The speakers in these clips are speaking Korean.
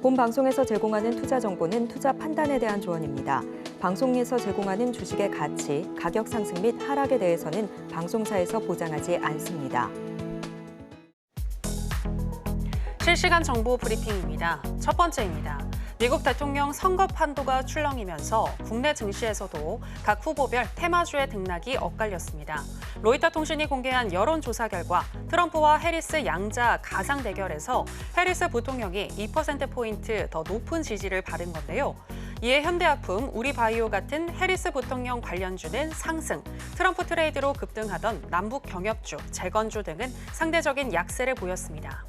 본 방송에서 제공하는 투자 정보는 투자 판단에 대한 조언입니다. 방송에서 제공하는 주식의 가치, 가격 상승 및 하락에 대해서는 방송사에서 보장하지 않습니다. 실시간 정보 브리핑입니다. 첫 번째입니다. 미국 대통령 선거 판도가 출렁이면서 국내 증시에서도 각 후보별 테마주의 등락이 엇갈렸습니다. 로이터 통신이 공개한 여론조사 결과 트럼프와 해리스 양자 가상 대결에서 해리스 부통령이 2%포인트 더 높은 지지를 받은 건데요. 이에 현대약품, 우리바이오 같은 해리스 부통령 관련주는 상승, 트럼프 트레이드로 급등하던 남북 경협주, 재건주 등은 상대적인 약세를 보였습니다.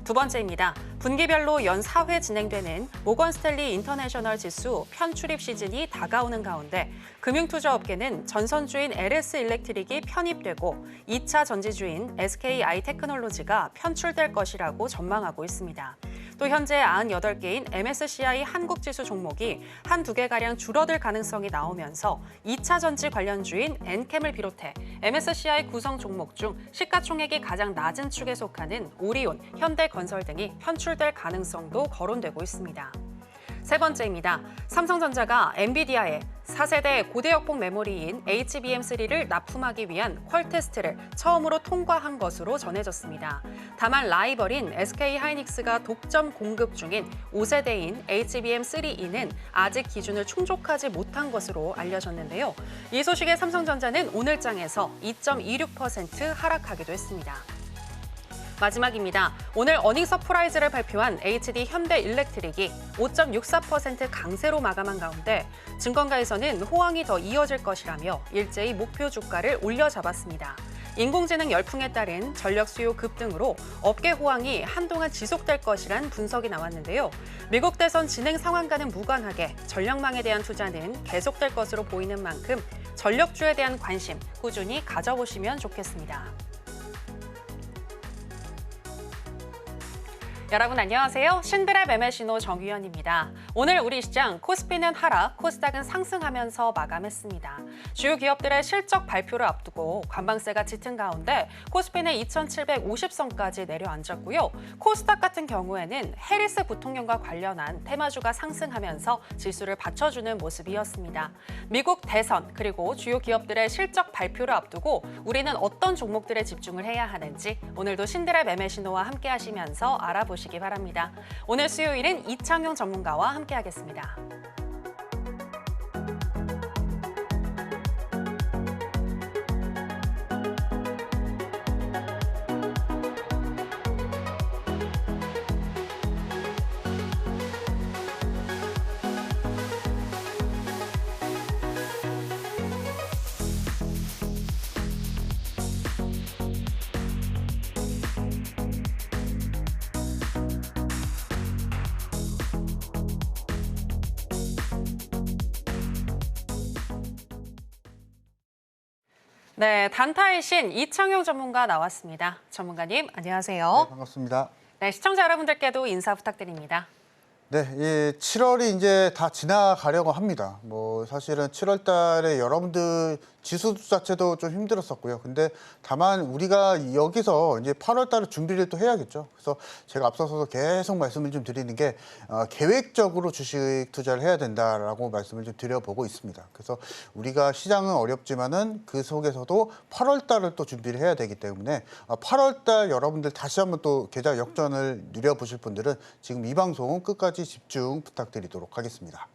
두 번째입니다. 분기별로 연 4회 진행되는 모건 스탠리 인터내셔널 지수 편출입 시즌이 다가오는 가운데 금융투자업계는 전선주인 LS 일렉트릭이 편입되고 2차 전지주인 SK 아이테크놀로지가 편출될 것이라고 전망하고 있습니다. 또 현재 98개인 MSCI 한국지수 종목이 한두 개가량 줄어들 가능성이 나오면서 2차 전지 관련주인 엔캠을 비롯해 MSCI 구성 종목 중 시가총액이 가장 낮은 축에 속하는 오리온, 현대건설 등이 편출될 가능성도 거론되고 있습니다. 세 번째입니다. 삼성전자가 엔비디아에 4세대 고대역폭 메모리인 HBM3를 납품하기 위한 퀄 테스트를 처음으로 통과한 것으로 전해졌습니다. 다만 라이벌인 SK하이닉스가 독점 공급 중인 5세대인 HBM3E는 아직 기준을 충족하지 못한 것으로 알려졌는데요. 이 소식에 삼성전자는 오늘장에서 2.26% 하락하기도 했습니다. 마지막입니다. 오늘 어닝 서프라이즈를 발표한 HD 현대일렉트릭이 5.64% 강세로 마감한 가운데 증권가에서는 호황이 더 이어질 것이라며 일제히 목표 주가를 올려잡았습니다. 인공지능 열풍에 따른 전력 수요 급등으로 업계 호황이 한동안 지속될 것이란 분석이 나왔는데요. 미국 대선 진행 상황과는 무관하게 전력망에 대한 투자는 계속될 것으로 보이는 만큼 전력주에 대한 관심 꾸준히 가져보시면 좋겠습니다. 여러분 안녕하세요. 신드랩 매매 신호 정유현입니다. 오늘 우리 시장 코스피는 하락, 코스닥은 상승하면서 마감했습니다. 주요 기업들의 실적 발표를 앞두고 관방세가 짙은 가운데 코스피는 2,750선까지 내려앉았고요. 코스닥 같은 경우에는 해리스 부통령과 관련한 테마주가 상승하면서 지수를 받쳐주는 모습이었습니다. 미국 대선 그리고 주요 기업들의 실적 발표를 앞두고 우리는 어떤 종목들에 집중을 해야 하는지 오늘도 신드랩 매매 신호와 함께 하시면서 알아보시기 바랍니다. 오늘 수요일은 이창용 전문가와 함께하겠습니다. 네, 단타의 신 이창용 전문가 나왔습니다. 전문가님, 안녕하세요. 네, 반갑습니다. 네, 시청자 여러분들께도 인사 부탁드립니다. 네, 7월이 이제 다 지나가려고 합니다. 사실은 7월 달에 여러분들 지수 자체도 좀 힘들었었고요. 근데 다만 우리가 여기서 이제 8월 달에 준비를 또 해야겠죠. 그래서 제가 앞서서 계속 말씀을 좀 드리는 게 계획적으로 주식 투자를 해야 된다라고 말씀을 좀 드려보고 있습니다. 그래서 우리가 시장은 어렵지만은 그 속에서도 8월 달을 또 준비를 해야 되기 때문에 8월 달 여러분들 다시 한번 또 계좌 역전을 누려보실 분들은 지금 이 방송 끝까지 집중 부탁드리도록 하겠습니다.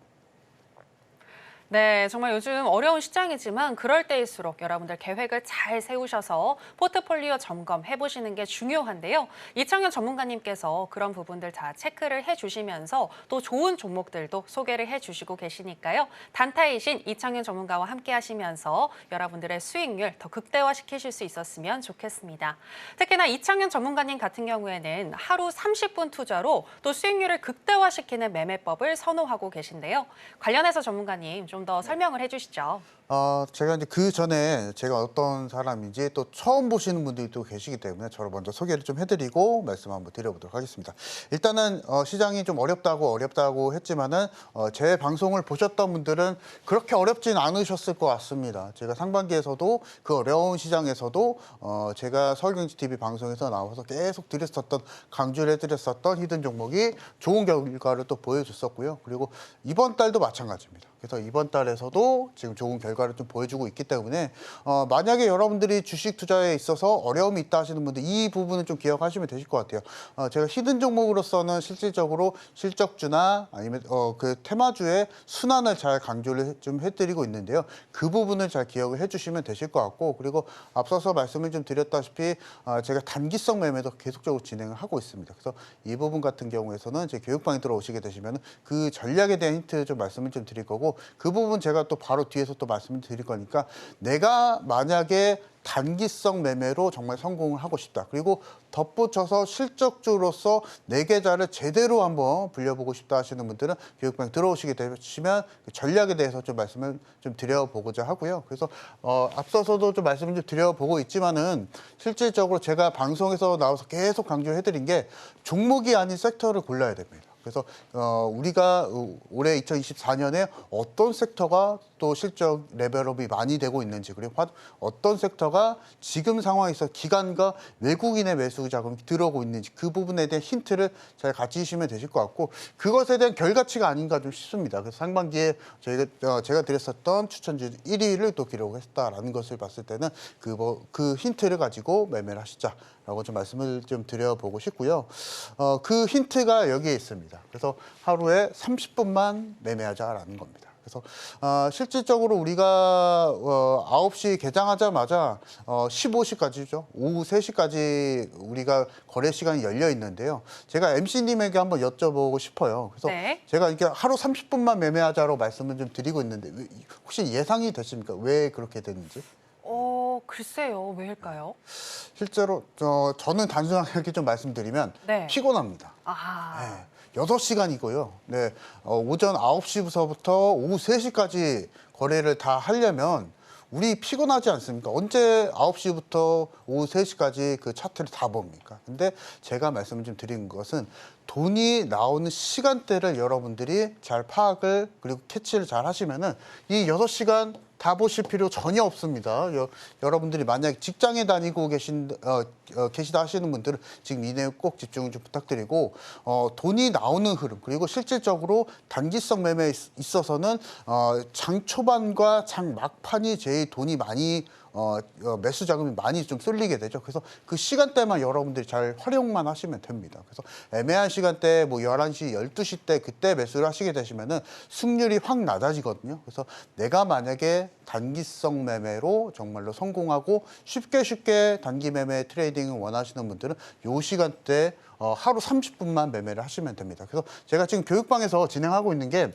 네, 정말 요즘 어려운 시장이지만 그럴 때일수록 여러분들 계획을 잘 세우셔서 포트폴리오 점검해보시는 게 중요한데요. 이창용 전문가님께서 그런 부분들 다 체크를 해주시면서 또 좋은 종목들도 소개를 해주시고 계시니까요. 단타이신 이창용 전문가와 함께 하시면서 여러분들의 수익률 더 극대화시키실 수 있었으면 좋겠습니다. 특히나 이창용 전문가님 같은 경우에는 하루 30분 투자로 또 수익률을 극대화시키는 매매법을 선호하고 계신데요. 관련해서 전문가님 좀 좀 더 설명을 해주시죠. 제가 이제 그 전에 제가 어떤 사람인지 또 처음 보시는 분들이 또 계시기 때문에 저를 먼저 소개를 좀 해드리고 말씀 한번 드려보도록 하겠습니다. 일단은 시장이 좀 어렵다고 했지만은 제 방송을 보셨던 분들은 그렇게 어렵진 않으셨을 것 같습니다. 제가 상반기에서도 그 어려운 시장에서도 제가 서울경제TV 방송에서 나와서 계속 강조를 해드렸었던 히든 종목이 좋은 결과를 또 보여줬었고요. 그리고 이번 달도 마찬가지입니다. 그래서 이번 달에서도 지금 좋은 결과를 좀 보여주고 있기 때문에 만약에 여러분들이 주식 투자에 있어서 어려움이 있다 하시는 분들 이 부분은 좀 기억하시면 되실 것 같아요. 제가 히든 종목으로서는 실질적으로 실적주나 아니면 그 테마주의 순환을 잘 강조를 좀 해드리고 있는데요. 그 부분을 잘 기억을 해주시면 되실 것 같고 그리고 앞서서 말씀을 좀 드렸다시피 제가 단기성 매매도 계속적으로 진행을 하고 있습니다. 그래서 이 부분 같은 경우에서는 제 교육방에 들어오시게 되시면 그 전략에 대한 힌트 좀 말씀을 좀 드릴 거고 그 부분 제가 또 바로 뒤에서 또 말씀을 드릴 거니까 내가 만약에 단기성 매매로 정말 성공을 하고 싶다. 그리고 덧붙여서 실적주로서 내 계좌를 제대로 한번 불려보고 싶다 하시는 분들은 교육방 들어오시게 되시면 그 전략에 대해서 좀 말씀을 좀 드려보고자 하고요. 그래서 앞서서도 좀 말씀을 좀 드려보고 있지만은 실질적으로 제가 방송에서 나와서 계속 강조해드린 게 종목이 아닌 섹터를 골라야 됩니다. 그래서 우리가 올해 2024년에 어떤 섹터가 또 실적 레벨업이 많이 되고 있는지 그리고 어떤 섹터가 지금 상황에서 기관과 외국인의 매수 자금이 들어오고 있는지 그 부분에 대한 힌트를 잘 가지시면 되실 것 같고 그것에 대한 결과치가 아닌가 좀 싶습니다. 그래서 상반기에 제가 드렸었던 추천주 1위를 또 기록했다라는 것을 봤을 때는 그 힌트를 가지고 매매를 하시자라고 좀 말씀을 좀 드려보고 싶고요. 그 힌트가 여기에 있습니다. 그래서 하루에 30분만 매매하자라는 겁니다. 그래서 실질적으로 우리가 9시 개장하자마자 15시까지죠. 오후 3시까지 우리가 거래 시간이 열려 있는데요. 제가 MC님에게 한번 여쭤보고 싶어요. 그래서 네. 제가 이렇게 하루 30분만 매매하자로 말씀을 좀 드리고 있는데 혹시 예상이 되십니까? 왜 그렇게 됐는지? 글쎄요. 왜일까요? 실제로 저는 단순하게 좀 말씀드리면 네. 피곤합니다. 아, 네, 6시간이고요. 네, 오전 9시부터 오후 3시까지 거래를 다 하려면 우리 피곤하지 않습니까? 언제 9시부터 오후 3시까지 그 차트를 다 봅니까? 근데 제가 말씀을 좀 드린 것은 돈이 나오는 시간대를 여러분들이 잘 파악을 그리고 캐치를 잘 하시면은 이 6시간 다 보실 필요 전혀 없습니다. 여러분들이 만약에 직장에 다니고 계시다 하시는 분들은 지금 이 내용 꼭 집중을 좀 부탁드리고 돈이 나오는 흐름 그리고 실질적으로 단기성 매매에 있어서는 장 초반과 장 막판이 제일 돈이 많이 매수 자금이 많이 좀 쏠리게 되죠. 그래서 그 시간대만 여러분들이 잘 활용만 하시면 됩니다. 그래서 애매한 시간대 뭐 11시, 12시 때 그때 매수를 하시게 되시면은 승률이 확 낮아지거든요. 그래서 내가 만약에 단기성 매매로 정말로 성공하고 쉽게 단기 매매 트레이딩을 원하시는 분들은 요 시간대 하루 30분만 매매를 하시면 됩니다. 그래서 제가 지금 교육방에서 진행하고 있는 게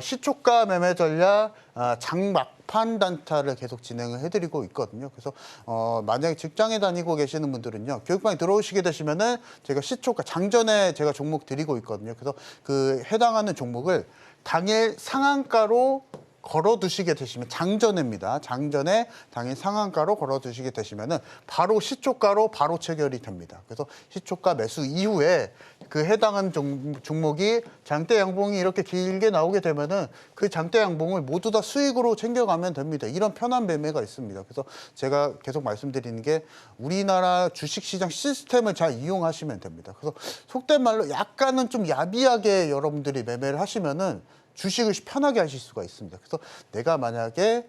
시초가 매매 전략 장막판 단타를 계속 진행을 해드리고 있거든요. 그래서 만약에 직장에 다니고 계시는 분들은요, 교육방에 들어오시게 되시면은 제가 시초가 장전에 제가 종목 드리고 있거든요. 그래서 그 해당하는 종목을 당일 상한가로 걸어두시게 되시면 장전입니다. 장전에 당일 상한가로 걸어두시게 되시면은 바로 시초가로 바로 체결이 됩니다. 그래서 시초가 매수 이후에 그 해당한 종목이 장대 양봉이 이렇게 길게 나오게 되면은 그 장대 양봉을 모두 다 수익으로 챙겨가면 됩니다. 이런 편한 매매가 있습니다. 그래서 제가 계속 말씀드리는 게 우리나라 주식시장 시스템을 잘 이용하시면 됩니다. 그래서 속된 말로 약간은 좀 야비하게 여러분들이 매매를 하시면은 주식을 편하게 하실 수가 있습니다. 그래서 내가 만약에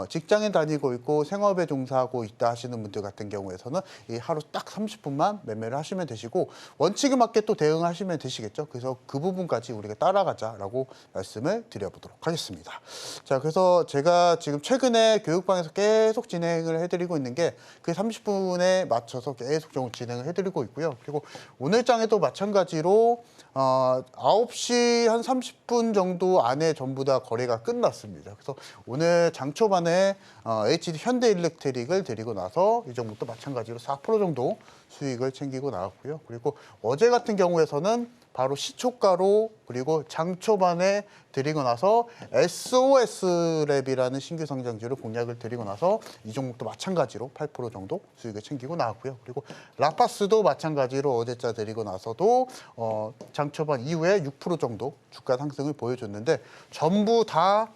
직장에 다니고 있고 생업에 종사하고 있다 하시는 분들 같은 경우에서는 이 하루 딱 30분만 매매를 하시면 되시고 원칙에 맞게 또 대응하시면 되시겠죠. 그래서 그 부분까지 우리가 따라가자라고 말씀을 드려보도록 하겠습니다. 자, 그래서 제가 지금 최근에 교육방에서 계속 진행을 해드리고 있는 게 그 30분에 맞춰서 계속 좀 진행을 해드리고 있고요. 그리고 오늘 장에도 마찬가지로 9시 한 30분 정도 안에 전부 다 거래가 끝났습니다. 그래서 오늘 장초 초반에 HD 현대일렉트릭을 데리고 나서 이 종목도 마찬가지로 4% 정도 수익을 챙기고 나왔고요. 그리고 어제 같은 경우에서는 바로 시초가로 그리고 장 초반에 드리고 나서 SOS랩이라는 신규 성장주를 공략을 드리고 나서 이 종목도 마찬가지로 8% 정도 수익을 챙기고 나왔고요. 그리고 라파스도 마찬가지로 어제자 드리고 나서도 장 초반 이후에 6% 정도 주가 상승을 보여줬는데 전부 다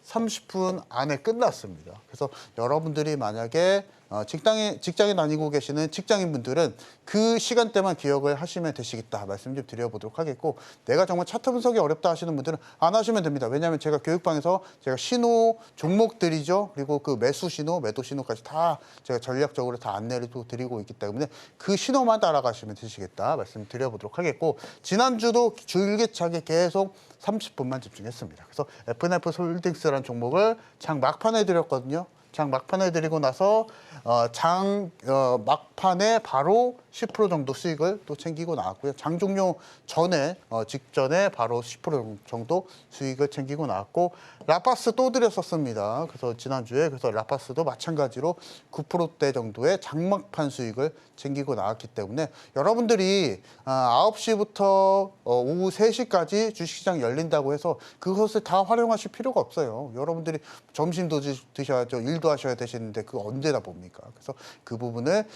30분 안에 끝났습니다. 그래서 여러분들이 만약에 직장에 다니고 계시는 직장인분들은 그 시간대만 기억을 하시면 되시겠다 말씀 좀 드려보도록 하겠고, 내가 정말 차트 분석이 어렵다 하시는 분들은 안 하시면 됩니다. 왜냐하면 제가 교육방에서 제가 신호 종목들이죠, 그리고 그 매수 신호, 매도 신호까지 다 제가 전략적으로 다 안내를 또 드리고 있기 때문에 그 신호만 따라가시면 되시겠다 말씀 드려보도록 하겠고, 지난주도 줄기차게 계속 30분만 집중했습니다. 그래서 FNF 홀딩스라는 종목을 장 막판에 드렸거든요. 장 막판에 드리고 나서 막판에 바로 10% 정도 수익을 또 챙기고 나왔고요. 장 종료 전에 직전에 바로 10% 정도 수익을 챙기고 나왔고, 라파스 또 드렸었습니다. 그래서 지난주에 그래서 라파스도 마찬가지로 9%대 정도의 장막판 수익을 챙기고 나왔기 때문에 여러분들이 9시부터 오후 3시까지 주식시장 열린다고 해서 그것을 다 활용하실 필요가 없어요. 여러분들이 점심도 드셔야죠. 일도 하셔야 되시는데 그거 언제나 봅니까? 그래서 그 부분을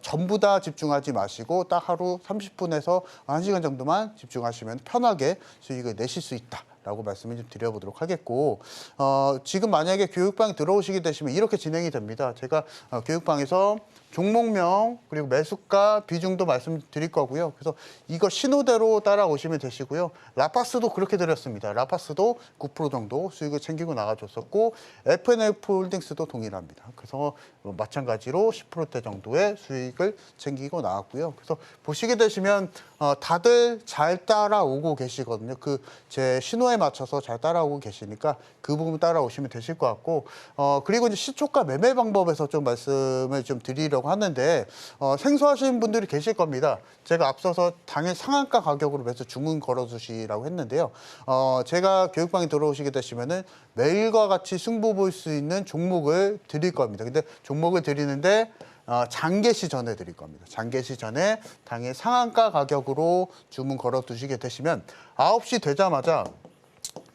전부 다 집중하지 마시고 딱 하루 30분에서 1시간 정도만 집중하시면 편하게 수익을 내실 수 있다 라고 말씀을 좀 드려보도록 하겠고, 지금 만약에 교육방에 들어오시게 되시면 이렇게 진행이 됩니다. 제가 교육방에서 종목명 그리고 매수가 비중도 말씀드릴 거고요. 그래서 이거 신호대로 따라오시면 되시고요. 라파스도 그렇게 드렸습니다. 라파스도 9% 정도 수익을 챙기고 나가줬었고, FNF 홀딩스도 동일합니다. 그래서 마찬가지로 10%대 정도의 수익을 챙기고 나왔고요. 그래서 보시게 되시면 다들 잘 따라오고 계시거든요. 그 제 신호에 맞춰서 잘 따라오고 계시니까 그 부분 따라오시면 되실 것 같고, 그리고 이제 시초가 매매 방법에서 좀 말씀을 좀 드리려고 하는데, 생소하신 분들이 계실 겁니다. 제가 앞서서 당일 상한가 가격으로 매수 주문 걸어주시라고 했는데요. 제가 교육방에 들어오시게 되시면은 매일과 같이 승부 볼 수 있는 종목을 드릴 겁니다. 근데 종목을 드리는데 장 개시 전에 드릴 겁니다. 장 개시 전에 당일 상한가 가격으로 주문 걸어 두시게 되시면 9시 되자마자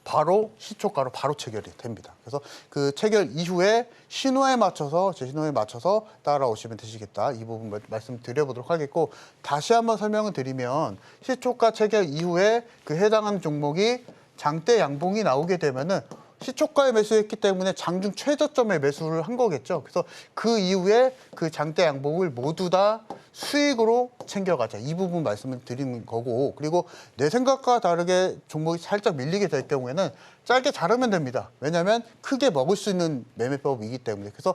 바로 시초가로 바로 체결이 됩니다. 그래서 그 체결 이후에 신호에 맞춰서 제 신호에 맞춰서 따라오시면 되시겠다. 이 부분 말씀드려보도록 하겠고, 다시 한번 설명을 드리면 시초가 체결 이후에 그 해당하는 종목이 장대 양봉이 나오게 되면은 시초가에 매수했기 때문에 장중 최저점에 매수를 한 거겠죠. 그래서 그 이후에 그 장대 양봉을 모두 다 수익으로 챙겨가자. 이 부분 말씀을 드리는 거고, 그리고 내 생각과 다르게 종목이 살짝 밀리게 될 경우에는 짧게 자르면 됩니다. 왜냐하면 크게 먹을 수 있는 매매법이기 때문에. 그래서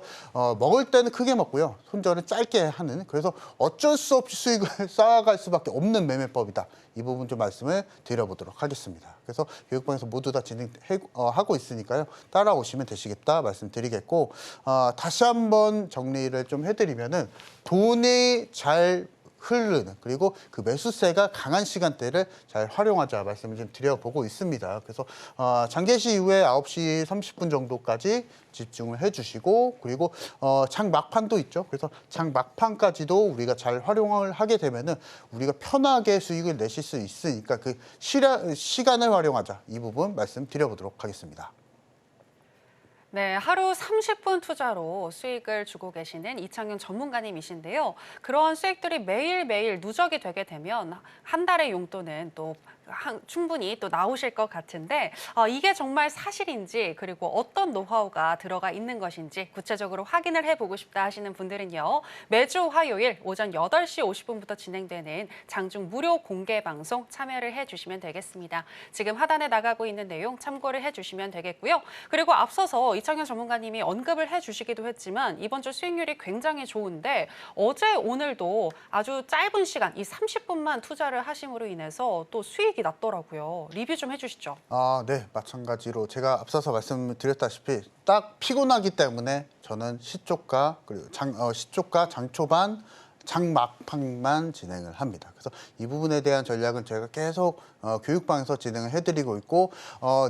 먹을 때는 크게 먹고요. 손절은 짧게 하는, 그래서 어쩔 수 없이 수익을 쌓아갈 수밖에 없는 매매법이다. 이 부분 좀 말씀을 드려보도록 하겠습니다. 그래서 교육방에서 모두 다 진행하고 있으니까요. 따라오시면 되시겠다 말씀드리겠고, 다시 한번 정리를 좀 해드리면은 돈이 잘 흐르는, 그리고 그 매수세가 강한 시간대를 잘 활용하자 말씀을 좀 드려보고 있습니다. 그래서 장개시 이후에 9시 30분 정도까지 집중을 해주시고, 그리고 장 막판도 있죠. 그래서 장 막판까지도 우리가 잘 활용을 하게 되면은 우리가 편하게 수익을 내실 수 있으니까 그 시간을 활용하자. 이 부분 말씀드려보도록 하겠습니다. 네, 하루 30분 투자로 수익을 주고 계시는 이창윤 전문가님이신데요. 그런 수익들이 매일매일 누적이 되게 되면 한 달의 용돈은 또 충분히 또 나오실 것 같은데, 이게 정말 사실인지, 그리고 어떤 노하우가 들어가 있는 것인지 구체적으로 확인을 해보고 싶다 하시는 분들은요, 매주 화요일 오전 8시 50분부터 진행되는 장중 무료 공개 방송 참여를 해주시면 되겠습니다. 지금 하단에 나가고 있는 내용 참고를 해주시면 되겠고요. 그리고 앞서서 이창현 전문가님이 언급을 해주시기도 했지만 이번 주 수익률이 굉장히 좋은데, 어제 오늘도 아주 짧은 시간, 이 30분만 투자를 하심으로 인해서 또 수익이 났더라고요. 리뷰 좀 해주시죠. 네, 마찬가지로 제가 앞서서 말씀드렸다시피 딱 피곤하기 때문에 저는 시초가, 그리고 시초가, 장초반, 장막판만 진행을 합니다. 그래서 이 부분에 대한 전략은 저희가 계속 교육방에서 진행을 해드리고 있고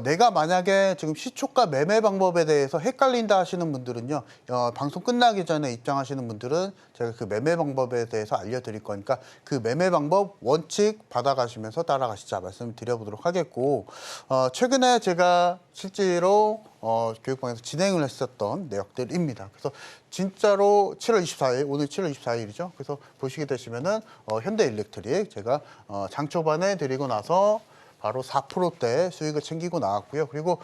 내가 만약에 지금 시초가 매매 방법에 대해서 헷갈린다 하시는 분들은요. 방송 끝나기 전에 입장하시는 분들은 제가 그 매매 방법에 대해서 알려드릴 거니까 그 매매 방법 원칙 받아가시면서 따라가시자 말씀드려보도록 하겠고 최근에 제가 실제로 교육방에서 진행을 했었던 내역들입니다. 그래서 진짜로 7월 24일, 오늘 7월 24일이죠. 그래서 보시게 되시면은 현대일렉트릭 제가 장 초반에 드리고 나서 바로 4%대 수익을 챙기고 나왔고요. 그리고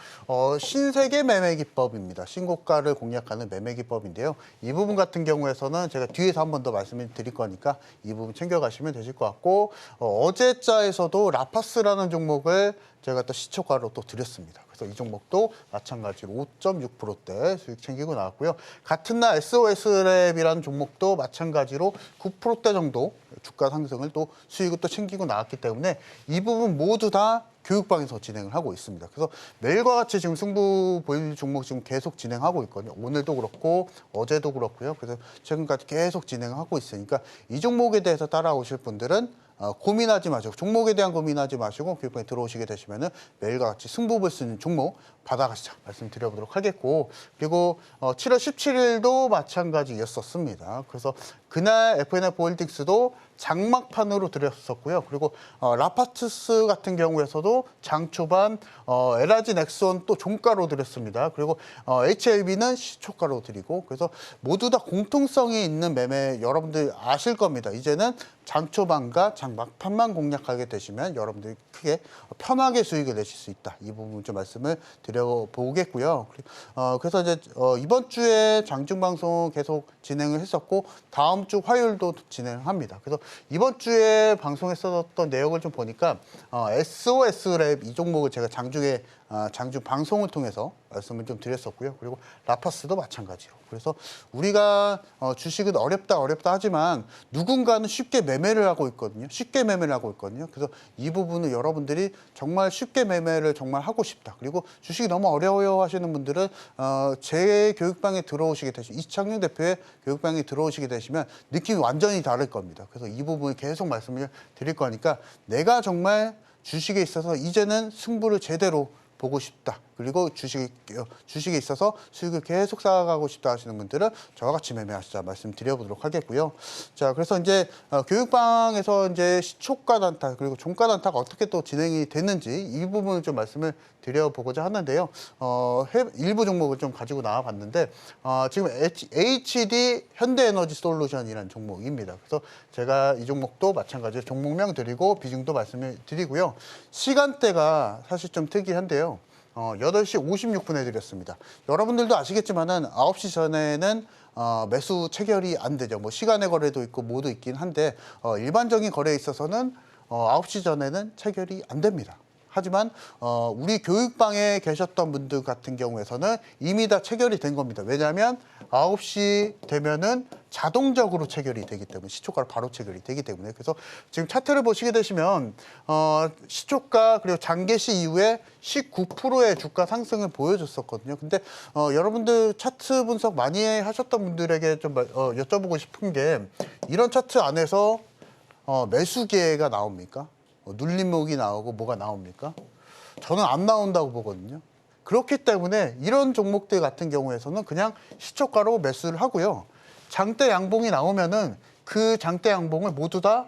신세계 매매 기법입니다. 신고가를 공략하는 매매 기법인데요. 이 부분 같은 경우에서는 제가 뒤에서 한 번 더 말씀을 드릴 거니까 이 부분 챙겨가시면 되실 것 같고 어제자에서도 라파스라는 종목을 제가 또 시초가로 또 드렸습니다. 그래서 이 종목도 마찬가지로 5.6%대 수익 챙기고 나왔고요. 같은 날 SOS랩이라는 종목도 마찬가지로 9%대 정도 주가 상승을 또 수익을 또 챙기고 나왔기 때문에 이 부분 모두 다 교육방에서 진행을 하고 있습니다. 그래서 매일과 같이 지금 승부 보일 종목 지금 계속 진행하고 있거든요. 오늘도 그렇고 어제도 그렇고요. 그래서 최근까지 계속 진행하고 있으니까 이 종목에 대해서 따라오실 분들은 고민하지 마시고 종목에 대한 고민하지 마시고 교육방에 들어오시게 되시면은 매일과 같이 승부 볼 수 있는 종목 받아가시자 말씀드려보도록 하겠고 그리고 7월 17일도 마찬가지였었습니다. 그래서 그날 FNF 홀딩스도 장막판으로 드렸었고요. 그리고 라파트스 같은 경우에서도 장 초반 LRG 넥슨 또 종가로 드렸습니다. 그리고 HLB는 시초가로 드리고 그래서 모두 다 공통성이 있는 매매 여러분들 아실 겁니다. 이제는 장 초반과 장 막판만 공략하게 되시면 여러분들이 크게 편하게 수익을 내실 수 있다. 이 부분 좀 말씀을 드려보겠고요. 그래서 이제 이번 주에 장중 방송 계속 진행을 했었고 다음 주 화요일도 진행합니다. 그래서 이번 주에 방송했었던 내용을 좀 보니까 SOS랩 이 종목을 제가 장중 방송을 통해서 말씀을 좀 드렸었고요. 그리고 라파스도 마찬가지로. 그래서 우리가 주식은 어렵다 하지만 누군가는 쉽게 매매를 하고 있거든요. 쉽게 매매를 하고 있거든요. 그래서 이 부분은 여러분들이 정말 쉽게 매매를 정말 하고 싶다. 그리고 주식이 너무 어려워요 하시는 분들은 제 교육방에 들어오시게 되시면 이창용 대표의 교육방에 들어오시게 되시면 느낌이 완전히 다를 겁니다. 그래서 이 부분을 계속 말씀을 드릴 거니까 내가 정말 주식에 있어서 이제는 승부를 제대로 보고 싶다. 그리고 주식에 있어서 수익을 계속 쌓아가고 싶다 하시는 분들은 저와 같이 매매하시자 말씀드려보도록 하겠고요. 자, 그래서 이제 교육방에서 이제 시초가 단타 그리고 종가 단타가 어떻게 또 진행이 됐는지 이 부분을 좀 말씀을 드려보고자 하는데요. 일부 종목을 좀 가지고 나와봤는데 지금 HD 현대에너지 솔루션이라는 종목입니다. 그래서 제가 이 종목도 마찬가지로 종목명 드리고 비중도 말씀을 드리고요. 시간대가 사실 좀 특이한데요. 8시 56분에 드렸습니다. 여러분들도 아시겠지만은 9시 전에는 매수 체결이 안 되죠. 뭐 시간의 거래도 있고 모두 있긴 한데 일반적인 거래에 있어서는 9시 전에는 체결이 안 됩니다. 하지만 우리 교육방에 계셨던 분들 같은 경우에서는 이미 다 체결이 된 겁니다. 왜냐하면 9시 되면은 자동적으로 체결이 되기 때문에 시초가로 바로 체결이 되기 때문에 그래서 지금 차트를 보시게 되시면 시초가 그리고 장개시 이후에 19%의 주가 상승을 보여줬었거든요. 근데 여러분들 차트 분석 많이 하셨던 분들에게 좀 여쭤보고 싶은 게 이런 차트 안에서 매수 기회가 나옵니까? 눌림목이 나오고 뭐가 나옵니까? 저는 안 나온다고 보거든요. 그렇기 때문에 이런 종목들 같은 경우에서는 그냥 시초가로 매수를 하고요. 장대 양봉이 나오면은 그 장대 양봉을 모두 다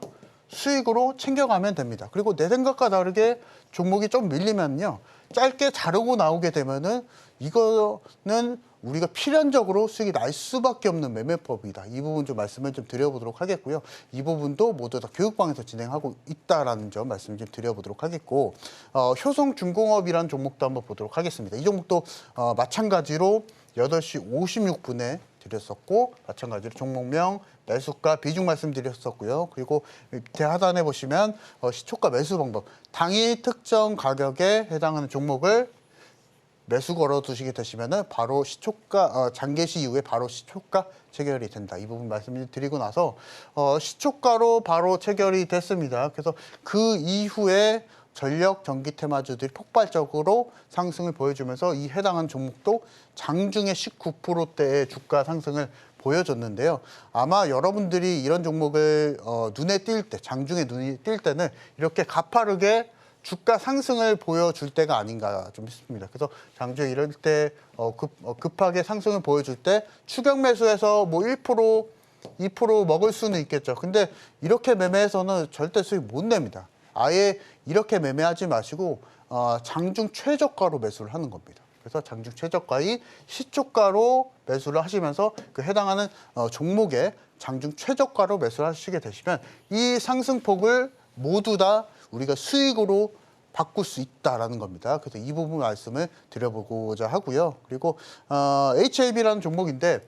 수익으로 챙겨가면 됩니다. 그리고 내 생각과 다르게 종목이 좀 밀리면요. 짧게 자르고 나오게 되면은 이거는 우리가 필연적으로 수익이 날 수밖에 없는 매매법이다. 이 부분 좀 말씀을 좀 드려보도록 하겠고요. 이 부분도 모두 다 교육방에서 진행하고 있다라는 점 말씀 좀 드려보도록 하겠고 효성중공업이라는 종목도 한번 보도록 하겠습니다. 이 종목도 마찬가지로 8시 56분에 드렸었고 마찬가지로 종목명 매수가 비중 말씀드렸었고요. 그리고 밑에 하단에 보시면 시초가 매수 방법 당일 특정 가격에 해당하는 종목을 매수 걸어 두시게 되시면은 바로 시초가 장개시 이후에 바로 시초가 체결이 된다. 이 부분 말씀을 드리고 나서 시초가로 바로 체결이 됐습니다. 그래서 그 이후에 전력 전기 테마주들이 폭발적으로 상승을 보여주면서 이 해당한 종목도 장중에 19%대의 주가 상승을 보여줬는데요. 아마 여러분들이 이런 종목을 눈에 띌 때, 장중에 눈이 띌 때는 이렇게 가파르게 주가 상승을 보여줄 때가 아닌가 좀 싶습니다. 그래서 장중에 이럴 때 급하게 상승을 보여줄 때 추격 매수해서 뭐 1%, 2% 먹을 수는 있겠죠. 근데 이렇게 매매해서는 절대 수익 못 냅니다. 아예 이렇게 매매하지 마시고 장중 최저가로 매수를 하는 겁니다. 그래서 장중 최저가의 시초가로 매수를 하시면서 그 해당하는 종목의 장중 최저가로 매수를 하시게 되시면 이 상승폭을 모두 다 우리가 수익으로 바꿀 수 있다라는 겁니다. 그래서 이 부분 말씀을 드려보고자 하고요. 그리고 HAB라는 종목인데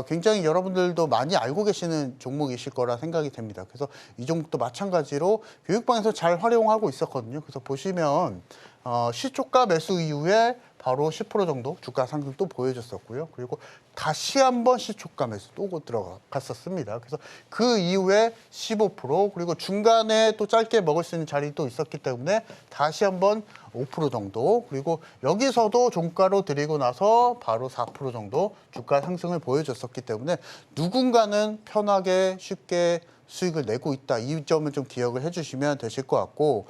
굉장히 여러분들도 많이 알고 계시는 종목이실 거라 생각이 됩니다. 그래서 이 종목도 마찬가지로 교육방에서 잘 활용하고 있었거든요. 그래서 보시면 시초가 매수 이후에 바로 10% 정도 주가 상승 또 보여줬었고요. 그리고 다시 한번 시초가 매수 또 들어갔었습니다. 그래서 그 이후에 15% 그리고 중간에 또 짧게 먹을 수 있는 자리도 있었기 때문에 다시 한번 5% 정도 그리고 여기서도 종가로 드리고 나서 바로 4% 정도 주가 상승을 보여줬었기 때문에 누군가는 편하게 쉽게 수익을 내고 있다. 이 점을 좀 기억을 해주시면 되실 것 같고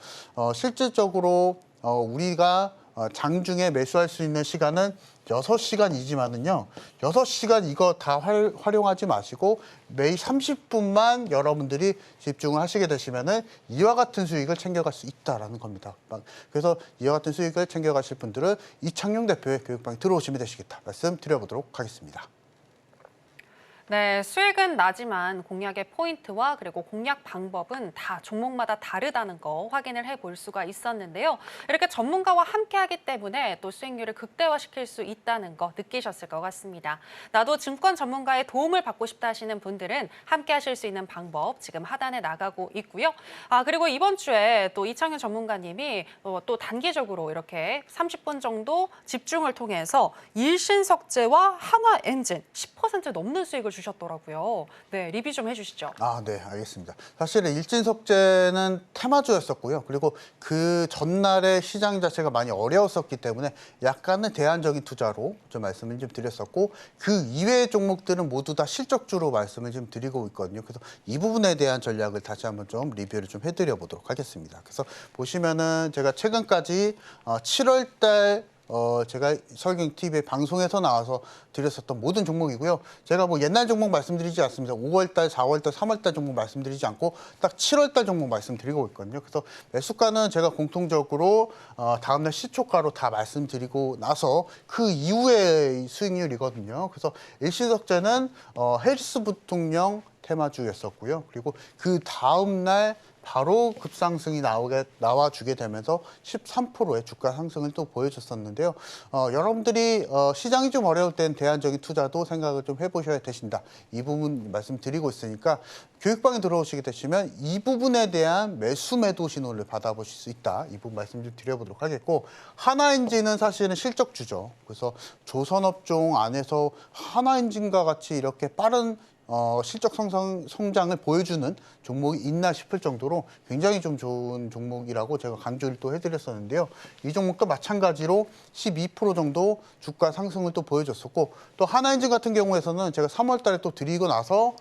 실질적으로 우리가 장중에 매수할 수 있는 시간은 6시간이지만은요. 6시간 이거 다 활용하지 마시고 매일 30분만 여러분들이 집중을 하시게 되시면은 이와 같은 수익을 챙겨갈 수 있다라는 겁니다. 그래서 이와 같은 수익을 챙겨가실 분들은 이창용 대표의 교육방에 들어오시면 되시겠다 말씀 드려보도록 하겠습니다. 네, 수익은 나지만 공략의 포인트와 그리고 공략 방법은 다 종목마다 다르다는 거 확인을 해볼 수가 있었는데요. 이렇게 전문가와 함께하기 때문에 또 수익률을 극대화시킬 수 있다는 거 느끼셨을 것 같습니다. 나도 증권 전문가의 도움을 받고 싶다 하시는 분들은 함께하실 수 있는 방법 지금 하단에 나가고 있고요. 그리고 이번 주에 또 이창윤 전문가님이 또 단기적으로 이렇게 30분 정도 집중을 통해서 일신석재와 한화엔진 10% 넘는 수익을 주셨더라고요. 네, 리뷰 좀 해주시죠. 네, 알겠습니다. 사실은 일진석재는 테마주였었고요. 그리고 그 전날에 시장 자체가 많이 어려웠었기 때문에 약간은 대안적인 투자로 좀 말씀을 좀 드렸었고 그 이외의 종목들은 모두 다 실적주로 말씀을 좀 드리고 있거든요. 그래서 이 부분에 대한 전략을 다시 한번 좀 리뷰를 좀 해드려 보도록 하겠습니다. 그래서 보시면은 제가 최근까지 7월 달 제가 설경TV의 방송에서 나와서 드렸었던 모든 종목이고요. 제가 뭐 옛날 종목 말씀드리지 않습니다. 5월달, 4월달, 3월달 종목 말씀드리지 않고 딱 7월달 종목 말씀드리고 있거든요. 그래서 매수가는 제가 공통적으로 다음날 시초가로 다 말씀드리고 나서 그 이후의 수익률이거든요. 그래서 일시석재는 헬스 부통령 테마주였었고요. 그리고 그 다음날 바로 급상승이 나와주게 되면서 13%의 주가 상승을 또 보여줬었는데요. 여러분들이 시장이 좀 어려울 땐 대안적인 투자도 생각을 좀 해보셔야 되신다. 이 부분 말씀드리고 있으니까 교육방에 들어오시게 되시면 이 부분에 대한 매수 매도 신호를 받아보실 수 있다. 이 부분 말씀 좀 드려보도록 하겠고 한화엔진은 사실은 실적주죠. 그래서 조선업종 안에서 한화엔진과 같이 이렇게 빠른 실적 성장을 보여주는 종목이 있나 싶을 정도로 굉장히 좀 좋은 종목이라고 제가 강조를 또 해드렸었는데요. 이 종목도 마찬가지로 12% 정도 주가 상승을 또 보여줬었고 또 한화엔진 같은 경우에서는 제가 3월 달에 또 드리고 나서